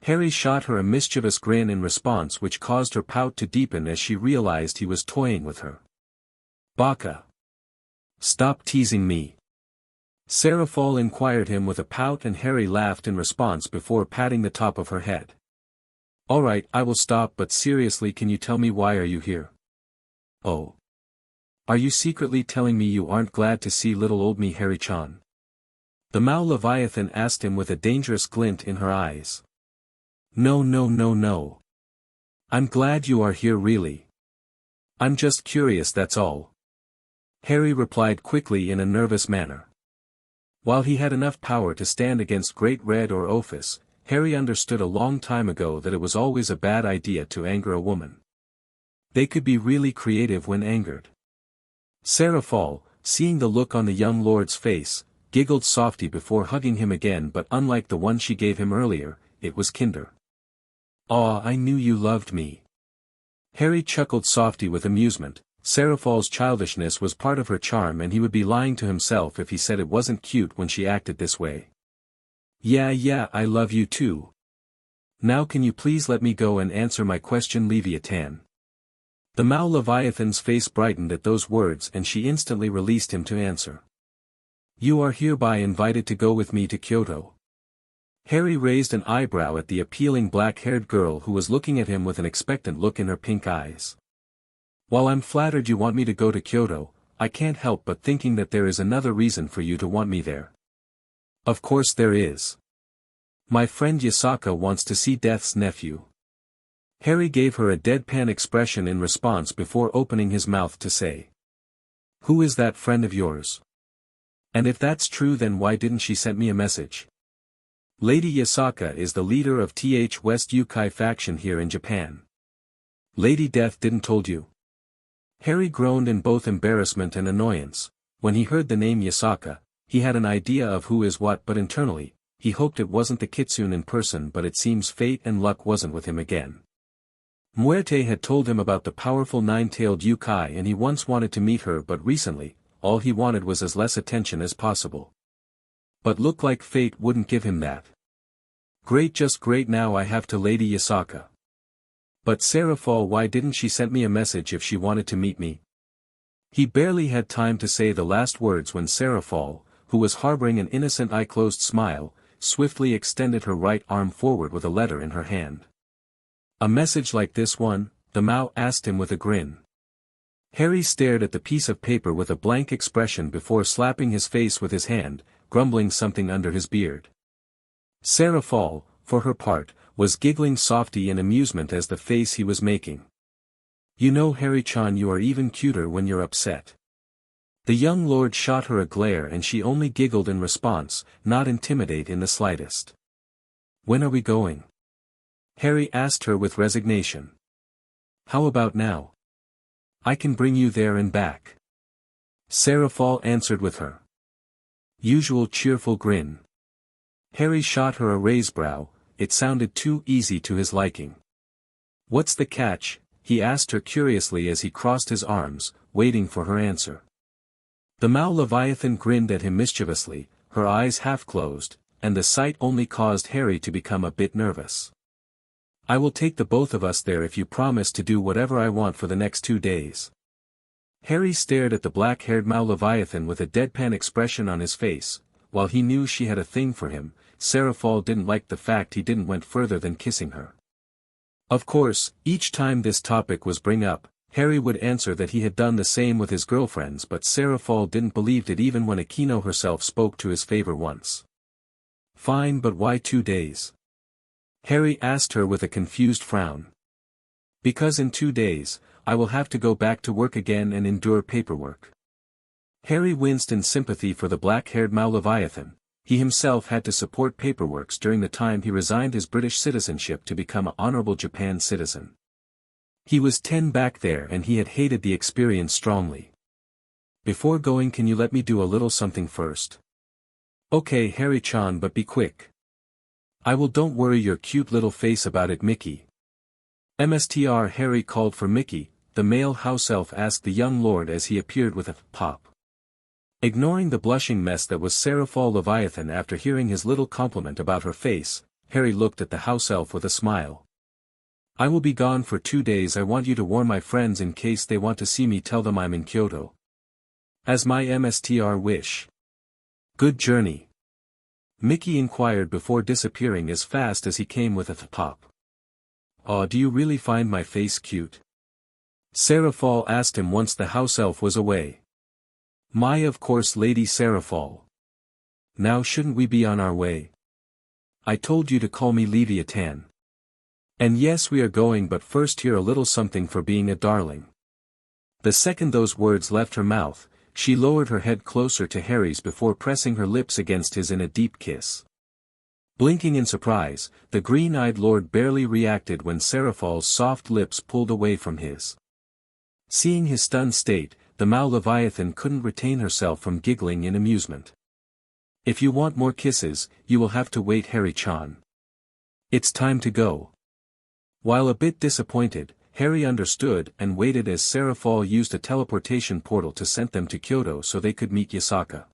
Harry shot her a mischievous grin in response, which caused her pout to deepen as she realized he was toying with her. Baka. Stop teasing me. Seraphol inquired him with a pout, and Harry laughed in response before patting the top of her head. Alright, I will stop, but seriously, can you tell me why are you here? Oh. Are you secretly telling me you aren't glad to see little old me, Harry-chan? The Mao Leviathan asked him with a dangerous glint in her eyes. No. I'm glad you are here, really. I'm just curious, that's all. Harry replied quickly in a nervous manner. While he had enough power to stand against Great Red or Ophis, Harry understood a long time ago that it was always a bad idea to anger a woman. They could be really creative when angered. Seraphol, seeing the look on the young lord's face, giggled softly before hugging him again, but unlike the one she gave him earlier, it was kinder. Aw, I knew you loved me. Harry chuckled softly with amusement. Seraphol's childishness was part of her charm, and he would be lying to himself if he said it wasn't cute when she acted this way. Yeah, I love you too. Now can you please let me go and answer my question, Leviathan? The Mao Leviathan's face brightened at those words, and she instantly released him to answer. You are hereby invited to go with me to Kyoto. Harry raised an eyebrow at the appealing black-haired girl who was looking at him with an expectant look in her pink eyes. While I'm flattered you want me to go to Kyoto, I can't help but thinking that there is another reason for you to want me there. Of course there is. My friend Yasaka wants to see Death's nephew. Harry gave her a deadpan expression in response before opening his mouth to say. Who is that friend of yours? And if that's true, then why didn't she send me a message? Lady Yasaka is the leader of Th West Yukai faction here in Japan. Lady Death didn't told you? Harry groaned in both embarrassment and annoyance. When he heard the name Yasaka, he had an idea of who is what, but internally, he hoped it wasn't the kitsune in person, but it seems fate and luck wasn't with him again. Muerte had told him about the powerful nine-tailed Yukai, and he once wanted to meet her, but recently, all he wanted was as less attention as possible. But looked like fate wouldn't give him that. Great, just great, now I have to Lady Yasaka. But Seraphol, why didn't she send me a message if she wanted to meet me? He barely had time to say the last words when Seraphol, who was harboring an innocent eye-closed smile, swiftly extended her right arm forward with a letter in her hand. A message like this one? The Mao asked him with a grin. Harry stared at the piece of paper with a blank expression before slapping his face with his hand, grumbling something under his beard. Sarah Fall, for her part, was giggling softly in amusement at the face he was making. "You know, Harry-chan, you are even cuter when you're upset." The young lord shot her a glare and she only giggled in response, not intimidated in the slightest. "When are we going?" Harry asked her with resignation. "How about now? I can bring you there and back." Sarah Fall answered with her usual cheerful grin. Harry shot her a raised brow. It sounded too easy to his liking. "What's the catch?" he asked her curiously as he crossed his arms, waiting for her answer. The Mao Leviathan grinned at him mischievously, her eyes half closed, and the sight only caused Harry to become a bit nervous. "I will take the both of us there if you promise to do whatever I want for the next 2 days." Harry stared at the black-haired Mao Leviathan with a deadpan expression on his face. While he knew she had a thing for him, Sarah Fall didn't like the fact he didn't went further than kissing her. Of course, each time this topic was bring up, Harry would answer that he had done the same with his girlfriends, but Sarah Fall didn't believe it even when Akeno herself spoke to his favor once. "Fine, but why 2 days?" Harry asked her with a confused frown. "Because in 2 days, I will have to go back to work again and endure paperwork." Harry winced in sympathy for the black-haired Mao Leviathan. He himself had to support paperworks during the time he resigned his British citizenship to become an honorable Japan citizen. He was 10 back there and he had hated the experience strongly. "Before going, can you let me do a little something first?" "Okay, Harry-chan, but be quick." "I will, don't worry your cute little face about it, Mickey." "Mstr." Harry called for Mickey, the male house elf asked the young lord as he appeared with a pop. Ignoring the blushing mess that was Sarah Fall Leviathan after hearing his little compliment about her face, Harry looked at the house elf with a smile. "I will be gone for 2 days. I want you to warn my friends in case they want to see me, tell them I'm in Kyoto." "As my Mstr wish." "Good journey?" Mickey inquired before disappearing as fast as he came with a pop. "Aw, do you really find my face cute?" Sarah Fall asked him once the house elf was away. "My, of course, Lady Sarah Fall. Now shouldn't we be on our way? I told you to call me Leviathan. And yes, we are going, but first here a little something for being a darling." The second those words left her mouth, she lowered her head closer to Harry's before pressing her lips against his in a deep kiss. Blinking in surprise, the green-eyed lord barely reacted when Sarah Fall's soft lips pulled away from his. Seeing his stunned state, the Mao Leviathan couldn't retain herself from giggling in amusement. "If you want more kisses, you will have to wait, Harry-chan. It's time to go." While a bit disappointed, Harry understood and waited as Sarah Fall used a teleportation portal to send them to Kyoto so they could meet Yasaka.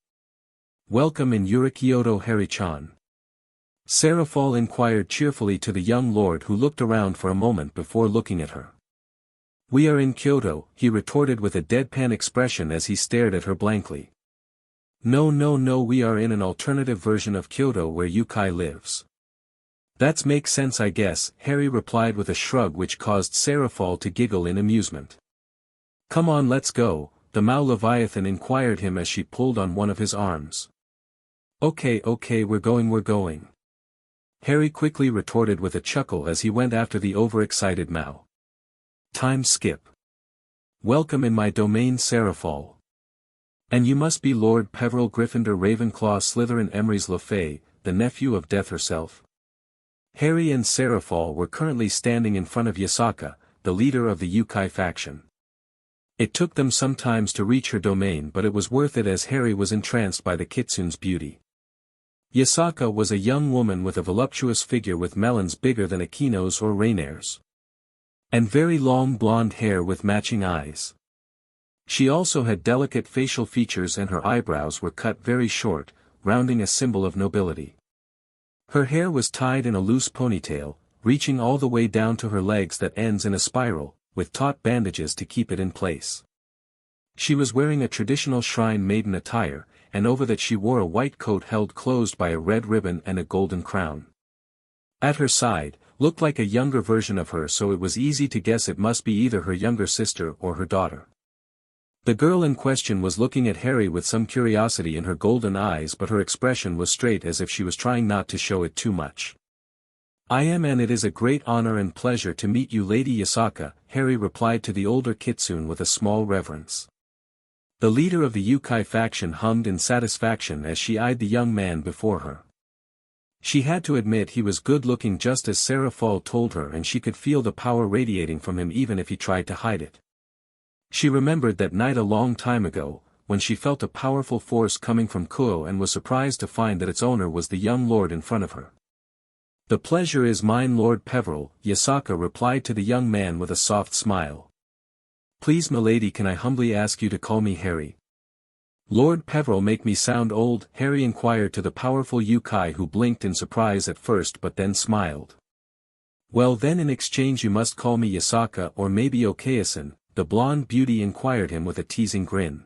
"Welcome in Kyoto, Harry-chan." Sarah Fall inquired cheerfully to the young lord, who looked around for a moment before looking at her. "We are in Kyoto," he retorted with a deadpan expression as he stared at her blankly. No, we are in an alternative version of Kyoto where Yukai lives." "That makes sense, I guess," Harry replied with a shrug which caused Sarah Fall to giggle in amusement. "Come on, let's go," the Mao Leviathan inquired him as she pulled on one of his arms. Okay, we're going. Harry quickly retorted with a chuckle as he went after the overexcited Mao. "Time skip. Welcome in my domain, Sarah Fall. And you must be Lord Peveril Gryffindor Ravenclaw Slytherin Emery's LeFay, the nephew of Death herself." Harry and Sarah Fall were currently standing in front of Yasaka, the leader of the Yukai faction. It took them some time to reach her domain, but it was worth it as Harry was entranced by the kitsune's beauty. Yasaka was a young woman with a voluptuous figure with melons bigger than Akeno's or Rainier's. And very long blonde hair with matching eyes. She also had delicate facial features and her eyebrows were cut very short, rounding a symbol of nobility. Her hair was tied in a loose ponytail, reaching all the way down to her legs that ends in a spiral, with taut bandages to keep it in place. She was wearing a traditional shrine maiden attire, and over that she wore a white coat held closed by a red ribbon and a golden crown. At her side, looked like a younger version of her, so it was easy to guess it must be either her younger sister or her daughter. The girl in question was looking at Harry with some curiosity in her golden eyes, but her expression was straight as if she was trying not to show it too much. "I am, and it is a great honor and pleasure to meet you, Lady Yasaka," Harry replied to the older kitsune with a small reverence. The leader of the Yukai faction hummed in satisfaction as she eyed the young man before her. She had to admit he was good-looking just as Sarah Fall told her, and she could feel the power radiating from him even if he tried to hide it. She remembered that night a long time ago, when she felt a powerful force coming from Kuo and was surprised to find that its owner was the young lord in front of her. "The pleasure is mine, Lord Peveril," Yasaka replied to the young man with a soft smile. "Please, milady, can I humbly ask you to call me Harry?" "Lord Peveril make me sound old?" Harry inquired to the powerful Yukai, who blinked in surprise at first but then smiled. "Well then, in exchange you must call me Yasaka, or maybe Okayasan," the blonde beauty inquired him with a teasing grin.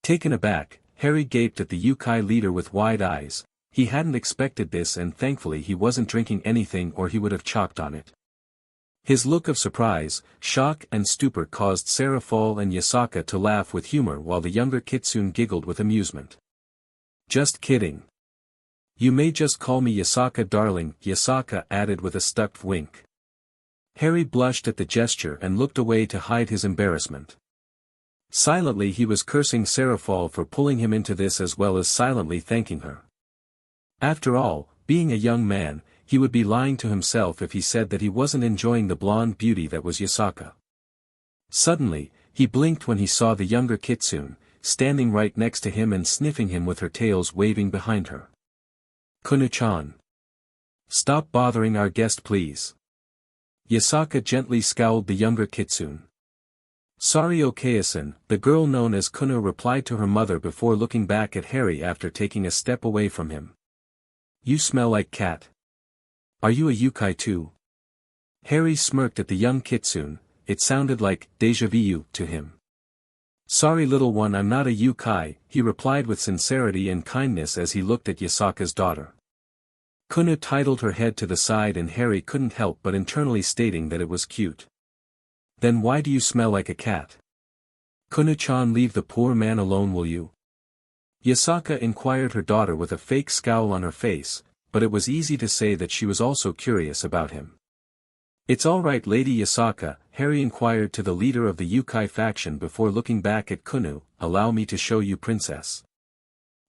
Taken aback, Harry gaped at the Yukai leader with wide eyes. He hadn't expected this, and thankfully he wasn't drinking anything or he would have chalked on it. His look of surprise, shock and stupor caused Sarah Fall and Yasaka to laugh with humor while the younger kitsune giggled with amusement. "Just kidding. You may just call me Yasaka, darling," Yasaka added with a stuck wink. Harry blushed at the gesture and looked away to hide his embarrassment. Silently he was cursing Sarah Fall for pulling him into this, as well as silently thanking her. After all, being a young man, he would be lying to himself if he said that he wasn't enjoying the blonde beauty that was Yasaka. Suddenly, he blinked when he saw the younger kitsune, standing right next to him and sniffing him with her tails waving behind her. "Kunu-chan. Stop bothering our guest, please." Yasaka gently scowled the younger kitsune. "Sorry, Okayasan," the girl known as Kunu replied to her mother before looking back at Harry after taking a step away from him. "You smell like cat. Are you a Yukai too?" Harry smirked at the young kitsune. It sounded like déjà vu to him. "Sorry, little one, I'm not a Yukai," he replied with sincerity and kindness as he looked at Yasaka's daughter. Kunu titled her head to the side and Harry couldn't help but internally stating that it was cute. "Then why do you smell like a cat? Kunu-chan, leave the poor man alone, will you?" Yasaka inquired her daughter with a fake scowl on her face, but it was easy to say that she was also curious about him. "It's all right, Lady Yasaka," Harry inquired to the leader of the Yukai faction before looking back at Kunu. "Allow me to show you, princess."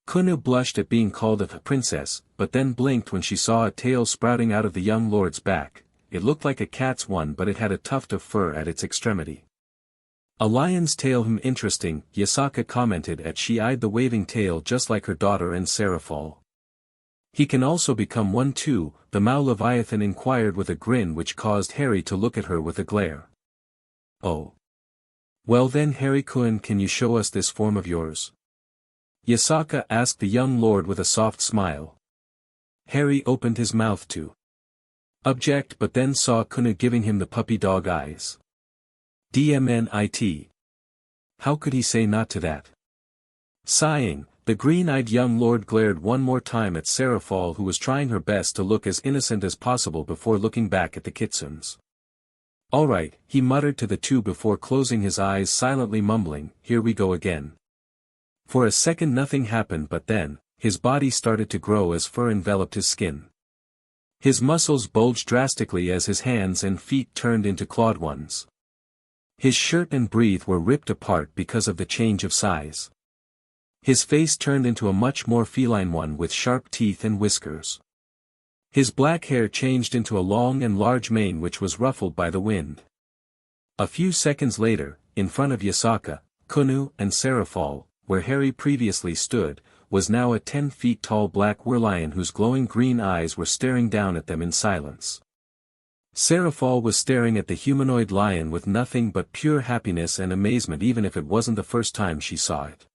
Kunu blushed at being called a princess, but then blinked when she saw a tail sprouting out of the young lord's back. It looked like a cat's one, but it had a tuft of fur at its extremity. "A lion's tail, interesting," Yasaka commented as she eyed the waving tail just like her daughter and Sarah Fall. "He can also become one too," the Mao Leviathan inquired with a grin which caused Harry to look at her with a glare. "Oh. Well then, Harry-kun, can you show us this form of yours?" Yasaka asked the young lord with a soft smile. Harry opened his mouth to object, but then saw Kunu giving him the puppy dog eyes. DMNIT. How could he say not to that? Sighing, the green-eyed young lord glared one more time at Sarah Fall, who was trying her best to look as innocent as possible before looking back at the kitsunes. "All right," he muttered to the two before closing his eyes, silently mumbling, "Here we go again." For a second nothing happened, but then, his body started to grow as fur enveloped his skin. His muscles bulged drastically as his hands and feet turned into clawed ones. His shirt and breath were ripped apart because of the change of size. His face turned into a much more feline one with sharp teeth and whiskers. His black hair changed into a long and large mane which was ruffled by the wind. A few seconds later, in front of Yasaka, Kunu and Sarah Fall, where Harry previously stood, was now a 10 feet tall black werlion whose glowing green eyes were staring down at them in silence. Sarah Fall was staring at the humanoid lion with nothing but pure happiness and amazement, even if it wasn't the first time she saw it.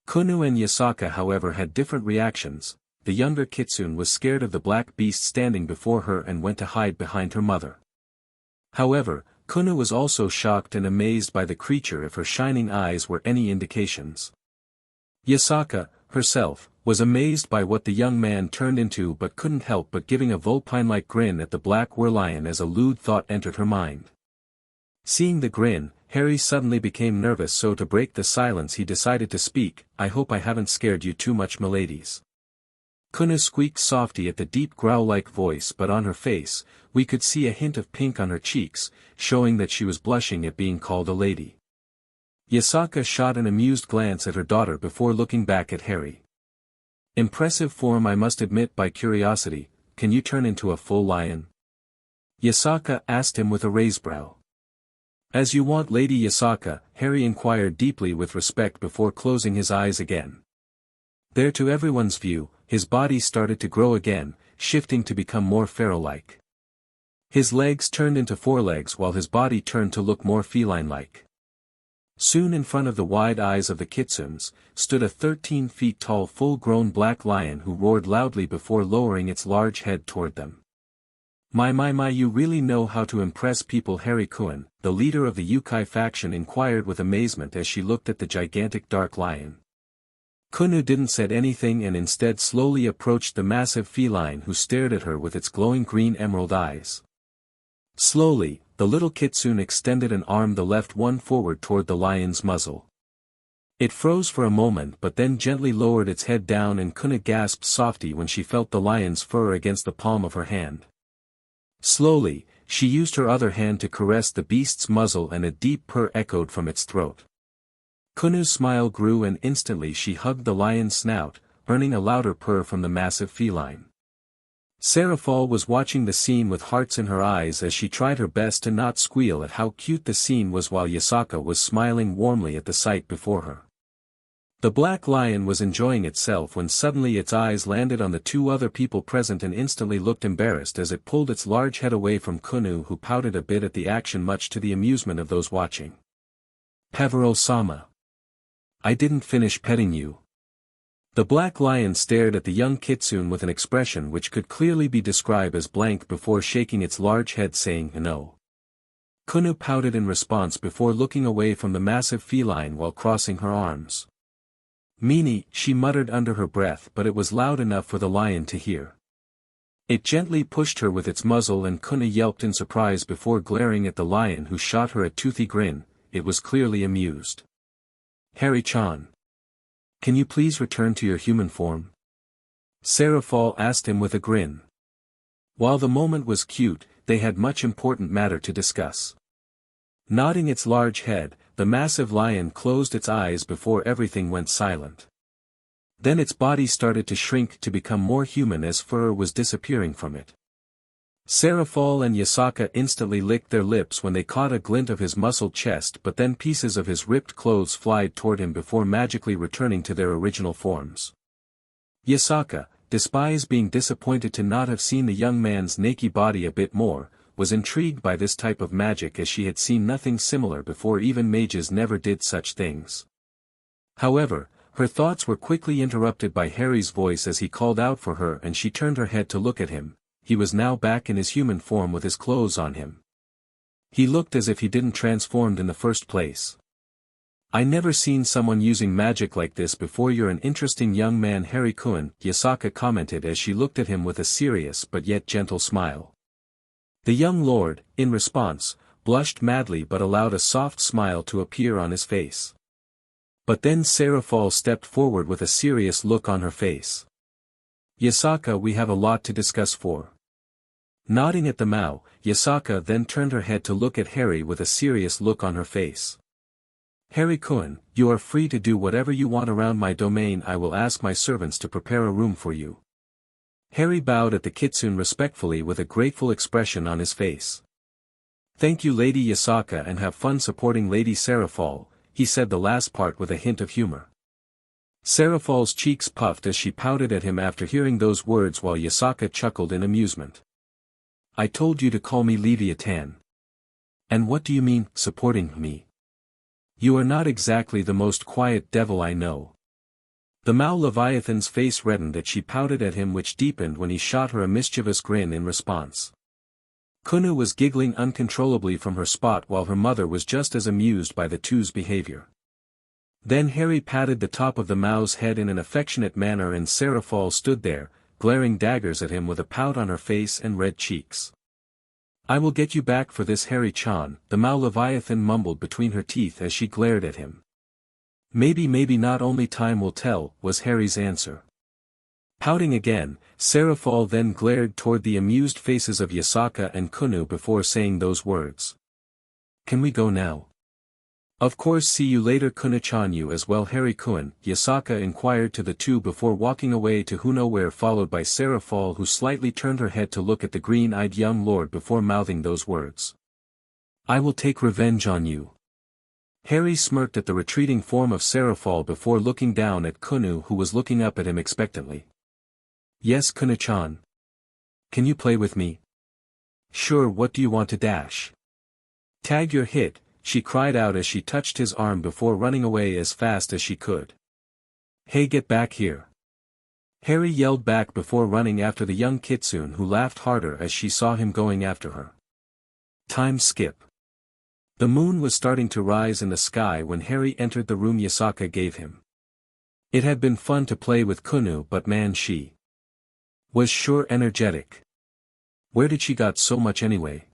Kunu and Yasaka, however, had different reactions. The younger kitsune was scared of the black beast standing before her and went to hide behind her mother. However, Kunu was also shocked and amazed by the creature, if her shining eyes were any indications. Yasaka, herself, was amazed by what the young man turned into, but couldn't help but giving a vulpine-like grin at the black werlion as a lewd thought entered her mind. Seeing the grin, Harry suddenly became nervous, so to break the silence he decided to speak. "I hope I haven't scared you too much, miladies." Kuna squeaked softly at the deep growl-like voice, but on her face, we could see a hint of pink on her cheeks, showing that she was blushing at being called a lady. Yasaka shot an amused glance at her daughter before looking back at Harry. "Impressive form, I must admit. By curiosity, can you turn into a full lion?" Yasaka asked him with a raised brow. "As you want, Lady Yasaka," Harry inquired deeply with respect before closing his eyes again. There, to everyone's view, his body started to grow again, shifting to become more pharaoh-like. His legs turned into forelegs while his body turned to look more feline-like. Soon in front of the wide eyes of the kitsunes, stood a 13 feet tall full-grown black lion who roared loudly before lowering its large head toward them. My, you really know how to impress people." Harry-kun, the leader of the Yukai faction, inquired with amazement as she looked at the gigantic dark lion. Kunu didn't say anything and instead slowly approached the massive feline who stared at her with its glowing green emerald eyes. Slowly, the little kitsune extended an arm, the left one forward toward the lion's muzzle. It froze for a moment but then gently lowered its head down, and Kuna gasped softly when she felt the lion's fur against the palm of her hand. Slowly, she used her other hand to caress the beast's muzzle and a deep purr echoed from its throat. Kunu's smile grew and instantly she hugged the lion's snout, earning a louder purr from the massive feline. Seraphol was watching the scene with hearts in her eyes as she tried her best to not squeal at how cute the scene was, while Yasaka was smiling warmly at the sight before her. The black lion was enjoying itself when suddenly its eyes landed on the two other people present and instantly looked embarrassed as it pulled its large head away from Kunu, who pouted a bit at the action, much to the amusement of those watching. "Pavaro-sama. I didn't finish petting you." The black lion stared at the young kitsune with an expression which could clearly be described as blank before shaking its large head, saying "No." Kunu pouted in response before looking away from the massive feline while crossing her arms. "Meanie," she muttered under her breath, but it was loud enough for the lion to hear. It gently pushed her with its muzzle and Kuna yelped in surprise before glaring at the lion, who shot her a toothy grin. It was clearly amused. "Harry-chan. Can you please return to your human form?" Seraphol asked him with a grin. While the moment was cute, they had much important matter to discuss. Nodding its large head, the massive lion closed its eyes before everything went silent. Then its body started to shrink to become more human as fur was disappearing from it. Seraphol and Yasaka instantly licked their lips when they caught a glint of his muscled chest, but then pieces of his ripped clothes flied toward him before magically returning to their original forms. Yasaka, despite being disappointed to not have seen the young man's naked body a bit more, was intrigued by this type of magic as she had seen nothing similar before. Even mages never did such things. However, her thoughts were quickly interrupted by Harry's voice as he called out for her, and she turned her head to look at him. He was now back in his human form with his clothes on him. He looked as if he didn't transformed in the first place. "I never seen someone using magic like this before. You're an interesting young man, Harry-kun," Yasaka commented as she looked at him with a serious but yet gentle smile. The young lord, in response, blushed madly but allowed a soft smile to appear on his face. But then Seraphol stepped forward with a serious look on her face. "Yasaka, we have a lot to discuss for." Nodding at the Mao, Yasaka then turned her head to look at Harry with a serious look on her face. "Harry-kun, you are free to do whatever you want around my domain. I will ask my servants to prepare a room for you." Harry bowed at the kitsune respectfully with a grateful expression on his face. "Thank you, Lady Yasaka, and have fun supporting Lady Seraphol," he said the last part with a hint of humor. Seraphol's cheeks puffed as she pouted at him after hearing those words, while Yasaka chuckled in amusement. "I told you to call me Leviathan. And what do you mean, supporting me? You are not exactly the most quiet devil I know." The Mao Leviathan's face reddened as she pouted at him, which deepened when he shot her a mischievous grin in response. Kunu was giggling uncontrollably from her spot while her mother was just as amused by the two's behavior. Then Harry patted the top of the Mao's head in an affectionate manner, and Seraphol stood there, glaring daggers at him with a pout on her face and red cheeks. I will get you back for this Harry-chan, the Leviathan mumbled between her teeth as she glared at him. Maybe not, only time will tell, was Harry's answer. Pouting again, Seraphol then glared toward the amused faces of Yasaka and Kunu before saying those words. Can we go now? Of course, see you later, Kunu-chan. You as well, Harry-kun, Yasaka inquired to the two before walking away to who know where, followed by Seraphol, who slightly turned her head to look at the green-eyed young lord before mouthing those words. I will take revenge on you. Harry smirked at the retreating form of Seraphol before looking down at Kunu, who was looking up at him expectantly. Yes, Kunu-chan. Can you play with me? Sure, what do you want to dash? Tag your hit, she cried out as she touched his arm before running away as fast as she could. Hey, get back here. Harry yelled back before running after the young kitsune, who laughed harder as she saw him going after her. Time skip. The moon was starting to rise in the sky when Harry entered the room Yasaka gave him. It had been fun to play with Kunu, but man, she was sure energetic. Where did she got so much anyway?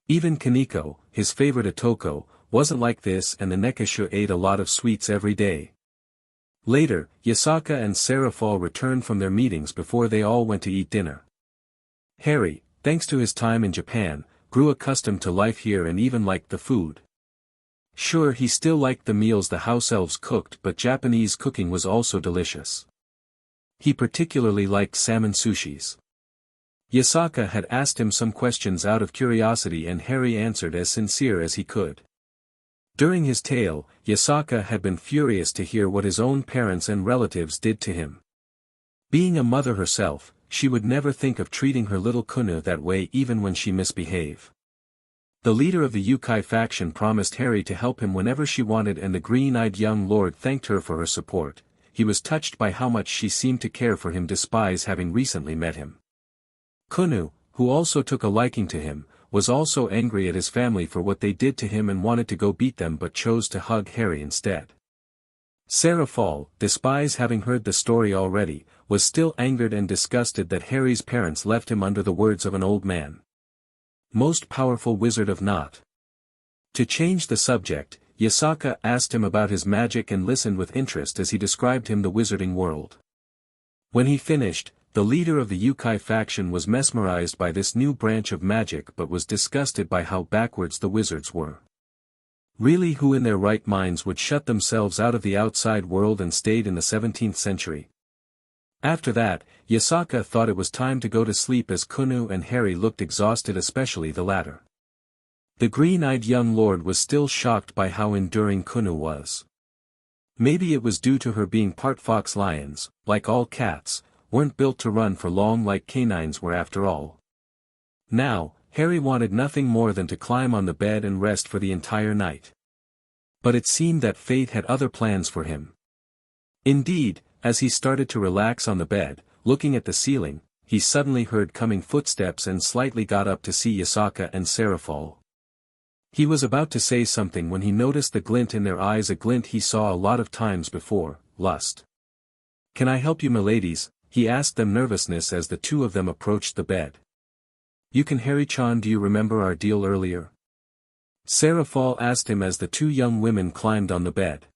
Even Kaneko, his favorite Otoko, wasn't like this, and the Nekashu ate a lot of sweets every day. Later, Yasaka and Seraphol returned from their meetings before they all went to eat dinner. Harry, thanks to his time in Japan, grew accustomed to life here and even liked the food. Sure, he still liked the meals the house elves cooked, but Japanese cooking was also delicious. He particularly liked salmon sushis. Yasaka had asked him some questions out of curiosity and Harry answered as sincere as he could. During his tale, Yasaka had been furious to hear what his own parents and relatives did to him. Being a mother herself, she would never think of treating her little Kunu that way even when she misbehaved. The leader of the Yukai faction promised Harry to help him whenever she wanted, and the green-eyed young lord thanked her for her support. He was touched by how much she seemed to care for him despite having recently met him. Kunu, who also took a liking to him, was also angry at his family for what they did to him and wanted to go beat them but chose to hug Harry instead. Seraphol, despite having heard the story already, was still angered and disgusted that Harry's parents left him under the words of an old man. Most powerful wizard of Not. To change the subject, Yasaka asked him about his magic and listened with interest as he described him the wizarding world. When he finished, the leader of the Yukai faction was mesmerized by this new branch of magic but was disgusted by how backwards the wizards were. Really, who in their right minds would shut themselves out of the outside world and stayed in the 17th century? After that, Yasaka thought it was time to go to sleep as Kunu and Harry looked exhausted, especially the latter. The green-eyed young lord was still shocked by how enduring Kunu was. Maybe it was due to her being part fox. Lions, like all cats, weren't built to run for long like canines were after all. Now, Harry wanted nothing more than to climb on the bed and rest for the entire night. But it seemed that fate had other plans for him. Indeed, as he started to relax on the bed, looking at the ceiling, he suddenly heard coming footsteps and slightly got up to see Yasaka and Seraphol. He was about to say something when he noticed the glint in their eyes, a glint he saw a lot of times before, lust. Can I help you, miladies? He asked them, nervousness as the two of them approached the bed. You can, Harry-chan. Do you remember our deal earlier? Seraphol asked him as the two young women climbed on the bed.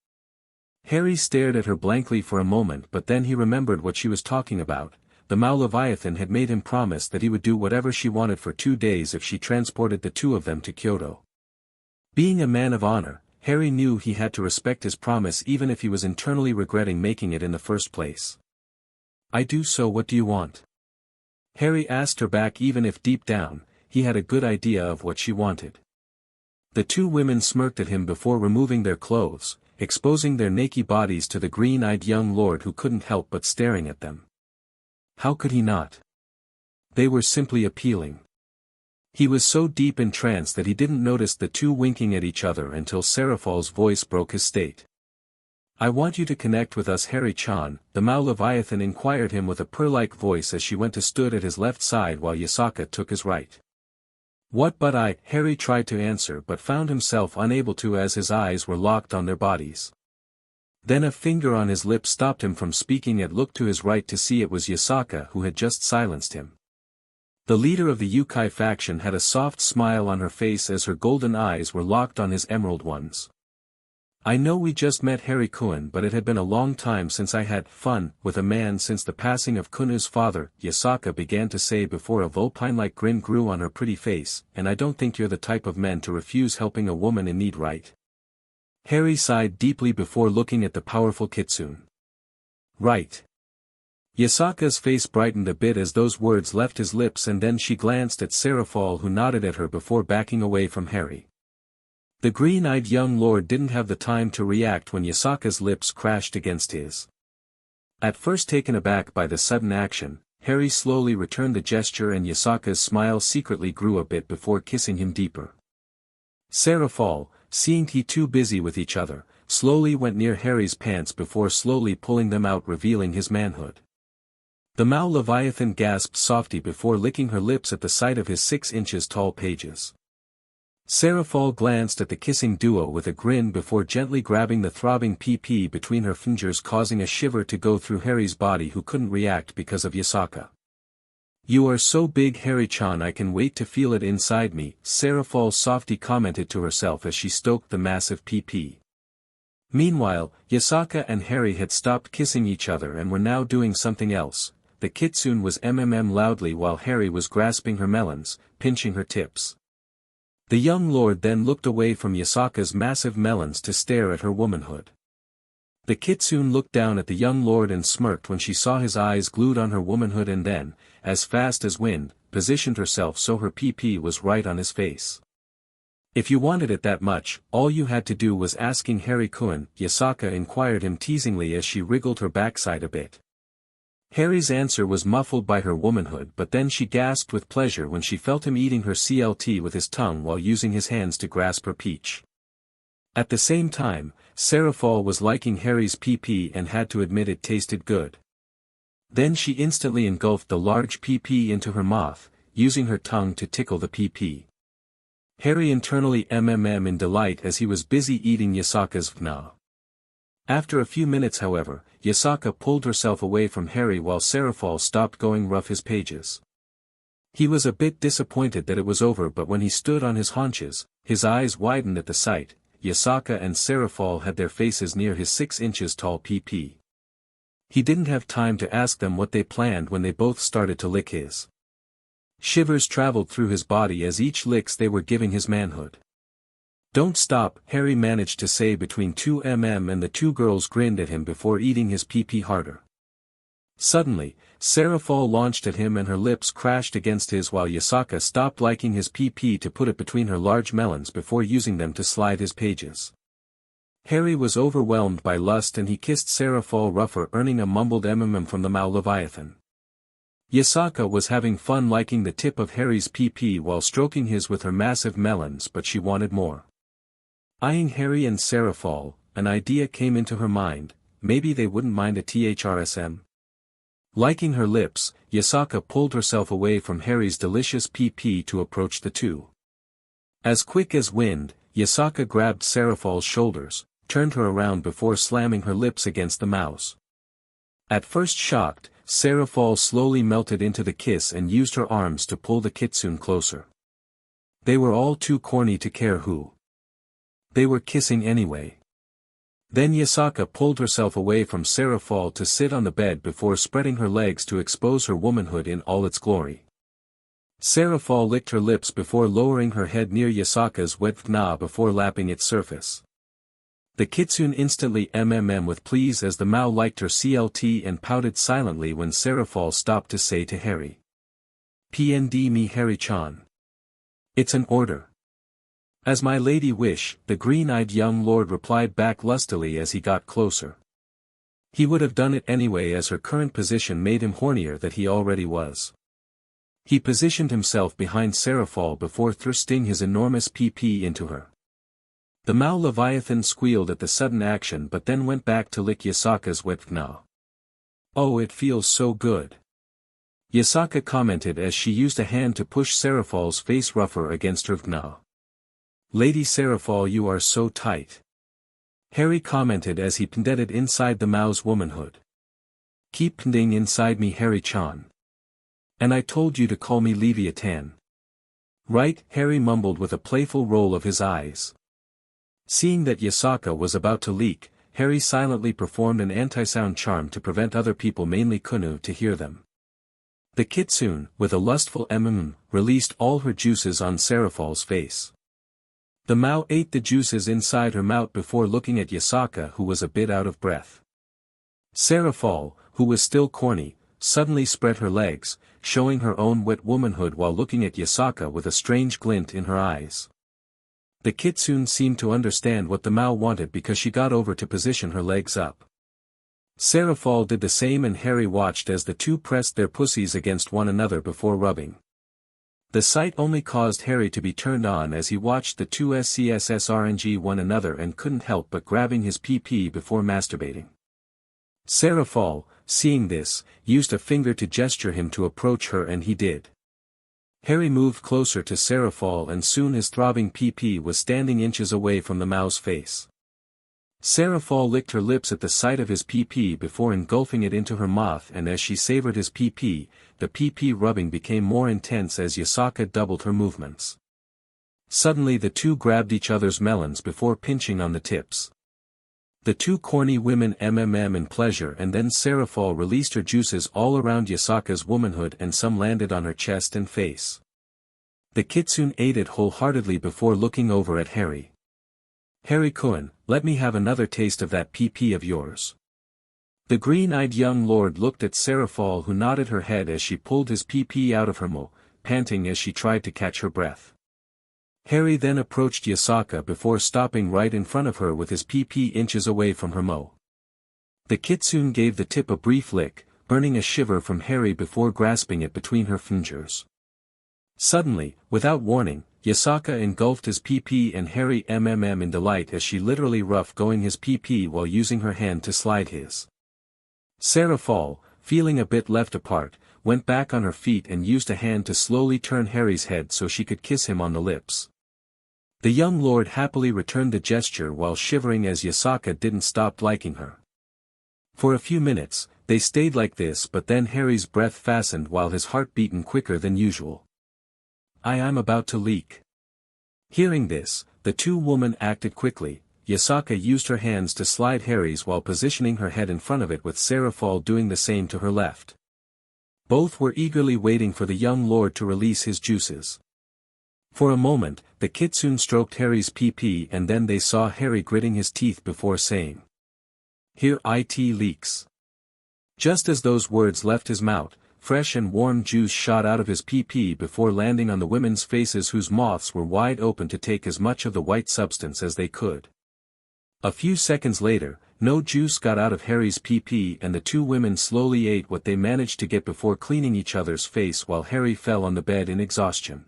Harry stared at her blankly for a moment, but then he remembered what she was talking about. The Leviathan had made him promise that he would do whatever she wanted for 2 days if she transported the two of them to Kyoto. Being a man of honor, Harry knew he had to respect his promise even if he was internally regretting making it in the first place. I do, so what do you want? Harry asked her back, even if deep down, he had a good idea of what she wanted. The two women smirked at him before removing their clothes, exposing their naked bodies to the green-eyed young lord, who couldn't help but staring at them. How could he not? They were simply appealing. He was so deep in trance that he didn't notice the two winking at each other until Seraphol's voice broke his state. I want you to connect with us, Harry-chan, the Leviathan inquired him with a purr-like voice as she went to stood at his left side while Yasaka took his right. What but Harry tried to answer but found himself unable to as his eyes were locked on their bodies. Then a finger on his lip stopped him from speaking and looked to his right to see it was Yasaka who had just silenced him. The leader of the Yukai faction had a soft smile on her face as her golden eyes were locked on his emerald ones. I know we just met Harry-kun, but it had been a long time since I had fun with a man since the passing of Kunu's father, Yasaka began to say before a vulpine-like grin grew on her pretty face, and I don't think you're the type of men to refuse helping a woman in need, right? Harry sighed deeply before looking at the powerful kitsune. Right. Yasaka's face brightened a bit as those words left his lips, and then she glanced at Seraphol, who nodded at her before backing away from Harry. The green-eyed young lord didn't have the time to react when Yasaka's lips crashed against his. At first taken aback by the sudden action, Harry slowly returned the gesture, and Yasaka's smile secretly grew a bit before kissing him deeper. Seraphol, seeing he too busy with each other, slowly went near Harry's pants before slowly pulling them out, revealing his manhood. The Mao Leviathan gasped softly before licking her lips at the sight of his 6 inches tall pages. Seraphol glanced at the kissing duo with a grin before gently grabbing the throbbing PP between her fingers, causing a shiver to go through Harry's body, who couldn't react because of Yasaka. "You are so big, Harry-chan, I can wait to feel it inside me," Seraphol softly commented to herself as she stoked the massive PP. Meanwhile, Yasaka and Harry had stopped kissing each other and were now doing something else. The kitsune was loudly while Harry was grasping her melons, pinching her tips. The young lord then looked away from Yasaka's massive melons to stare at her womanhood. The kitsune looked down at the young lord and smirked when she saw his eyes glued on her womanhood, and then, as fast as wind, positioned herself so her PP was right on his face. "If you wanted it that much, all you had to do was asking Harry-kun," Yasaka inquired him teasingly as she wriggled her backside a bit. Harry's answer was muffled by her womanhood, but then she gasped with pleasure when she felt him eating her CLT with his tongue while using his hands to grasp her peach. At the same time, Seraphol was liking Harry's PP and had to admit it tasted good. Then she instantly engulfed the large PP into her mouth, using her tongue to tickle the PP. Harry internally in delight as he was busy eating Yasaka's vna. After a few minutes, however, Yasaka pulled herself away from Harry while Seraphol stopped going rough his pages. He was a bit disappointed that it was over, but when he stood on his haunches, his eyes widened at the sight. Yasaka and Seraphol had their faces near his 6 inches tall PP. He didn't have time to ask them what they planned when they both started to lick his. Shivers traveled through his body as each licks they were giving his manhood. "Don't stop," Harry managed to say between 2 and the two girls grinned at him before eating his PP harder. Suddenly, Seraphol launched at him and her lips crashed against his while Yasaka stopped liking his PP to put it between her large melons before using them to slide his pages. Harry was overwhelmed by lust and he kissed Seraphol rougher, earning a mumbled from the Mao Leviathan. Yasaka was having fun liking the tip of Harry's PP while stroking his with her massive melons, but she wanted more. Eyeing Harry and Seraphol, an idea came into her mind: maybe they wouldn't mind a THRSM. Liking her lips, Yasaka pulled herself away from Harry's delicious PP to approach the two. As quick as wind, Yasaka grabbed Seraphol's shoulders, turned her around before slamming her lips against the mouse. At first shocked, Seraphol slowly melted into the kiss and used her arms to pull the kitsune closer. They were all too corny to care who. They were kissing anyway. Then Yasaka pulled herself away from Seraphol to sit on the bed before spreading her legs to expose her womanhood in all its glory. Seraphol licked her lips before lowering her head near Yasaka's wet vna before lapping its surface. The kitsune instantly with please as the Mao liked her CLT and pouted silently when Seraphol stopped to say to Harry, "PND me Harry-chan. It's an order." "As my lady wish," the green-eyed young lord replied back lustily as he got closer. He would have done it anyway as her current position made him hornier than he already was. He positioned himself behind Seraphol before thrusting his enormous PP into her. The Mao Leviathan squealed at the sudden action but then went back to lick Yasaka's wet vna. "Oh, it feels so good," Yasaka commented as she used a hand to push Seraphol's face rougher against her vna. "Lady Seraphol, you are so tight," Harry commented as he pended inside the Mao's womanhood. "Keep pending inside me Harry-chan." And I told you to call me Leviathan. Right, Harry mumbled with a playful roll of his eyes. Seeing that Yasaka was about to leak, Harry silently performed an anti-sound charm to prevent other people, mainly Kunu, to hear them. The kitsune, with a lustful released all her juices on Serafal's face. The Mao ate the juices inside her mouth before looking at Yasaka, who was a bit out of breath. Serafal, who was still corny, suddenly spread her legs, showing her own wet womanhood while looking at Yasaka with a strange glint in her eyes. The kitsune seemed to understand what the Mao wanted because she got over to position her legs up. Serafal did the same, and Harry watched as the two pressed their pussies against one another before rubbing. The sight only caused Harry to be turned on as he watched the two SCSSRNG one another and couldn't help but grabbing his PP before masturbating. Serafal, seeing this, used a finger to gesture him to approach her, and he did. Harry moved closer to Serafal, and soon his throbbing PP was standing inches away from the Mao's face. Serafal licked her lips at the sight of his PP before engulfing it into her mouth, and as she savored his PP, the PP rubbing became more intense as Yasaka doubled her movements. Suddenly the two grabbed each other's melons before pinching on the tips. The two corny women in pleasure, and then Serafal released her juices all around Yasaka's womanhood and some landed on her chest and face. The kitsune ate it wholeheartedly before looking over at Harry. Harry-kun, let me have another taste of that PP of yours. The green-eyed young lord looked at Serafal, who nodded her head as she pulled his PP out of her mouth, panting as she tried to catch her breath. Harry then approached Yasaka before stopping right in front of her with his PP inches away from her mouth. The kitsune gave the tip a brief lick, burning a shiver from Harry before grasping it between her fingers. Suddenly, without warning, Yasaka engulfed his PP and Harry in delight as she literally rough-going his PP while using her hand to slide his. Serafal, feeling a bit left apart, went back on her feet and used a hand to slowly turn Harry's head so she could kiss him on the lips. The young lord happily returned the gesture while shivering as Yasaka didn't stop liking her. For a few minutes, they stayed like this, but then Harry's breath fastened while his heart beaten quicker than usual. I'm about to leak. Hearing this, the two women acted quickly. Yasaka used her hands to slide Harry's while positioning her head in front of it, with Serafal doing the same to her left. Both were eagerly waiting for the young lord to release his juices. For a moment, the kitsune stroked Harry's PP, and then they saw Harry gritting his teeth before saying, "Here it leaks." Just as those words left his mouth, fresh and warm juice shot out of his PP before landing on the women's faces, whose mouths were wide open to take as much of the white substance as they could. A few seconds later, no juice got out of Harry's PP, and the two women slowly ate what they managed to get before cleaning each other's face while Harry fell on the bed in exhaustion.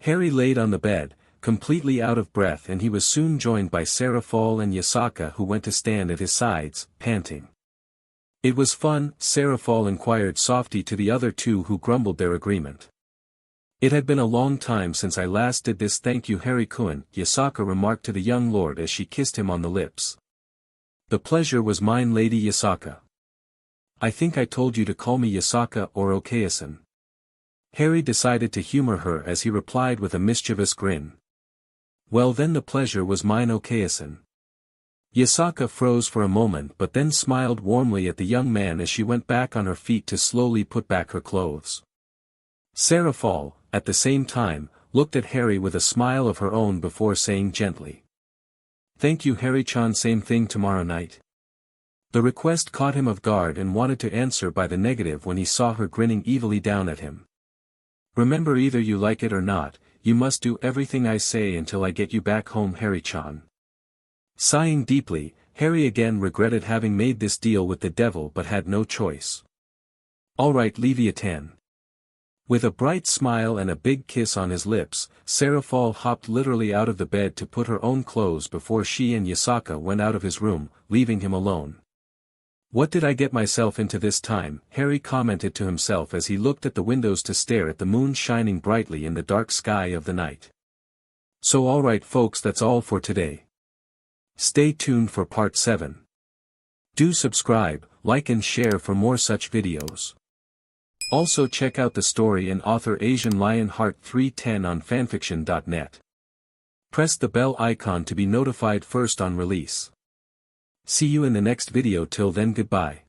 Harry laid on the bed, completely out of breath, and he was soon joined by Serafal and Yasaka, who went to stand at his sides, panting. "It was fun," Serafal inquired softly to the other two, who grumbled their agreement. "It had been a long time since I last did this, thank you Harry-kun," Yasaka remarked to the young lord as she kissed him on the lips. "The pleasure was mine, Lady Yasaka. I think I told you to call me Yasaka or Okayasan." Harry decided to humor her as he replied with a mischievous grin. "Well then, the pleasure was mine, Okayasan." Yasaka froze for a moment but then smiled warmly at the young man as she went back on her feet to slowly put back her clothes. Serafal, at the same time, looked at Harry with a smile of her own before saying gently, "Thank you Harry-chan, same thing tomorrow night." The request caught him off guard and wanted to answer by the negative when he saw her grinning evilly down at him. "Remember, either you like it or not, you must do everything I say until I get you back home, Harry-chan." Sighing deeply, Harry again regretted having made this deal with the devil but had no choice. "All right, Leviathan." With a bright smile and a big kiss on his lips, Serafal hopped literally out of the bed to put her own clothes before she and Yasaka went out of his room, leaving him alone. "What did I get myself into this time?" Harry commented to himself as he looked at the windows to stare at the moon shining brightly in the dark sky of the night. So alright folks, that's all for today. Stay tuned for part 7. Do subscribe, like and share for more such videos. Also check out the story and author Asian Lion Heart 310 on fanfiction.net. Press the bell icon to be notified first on release. See you in the next video. Till then, goodbye.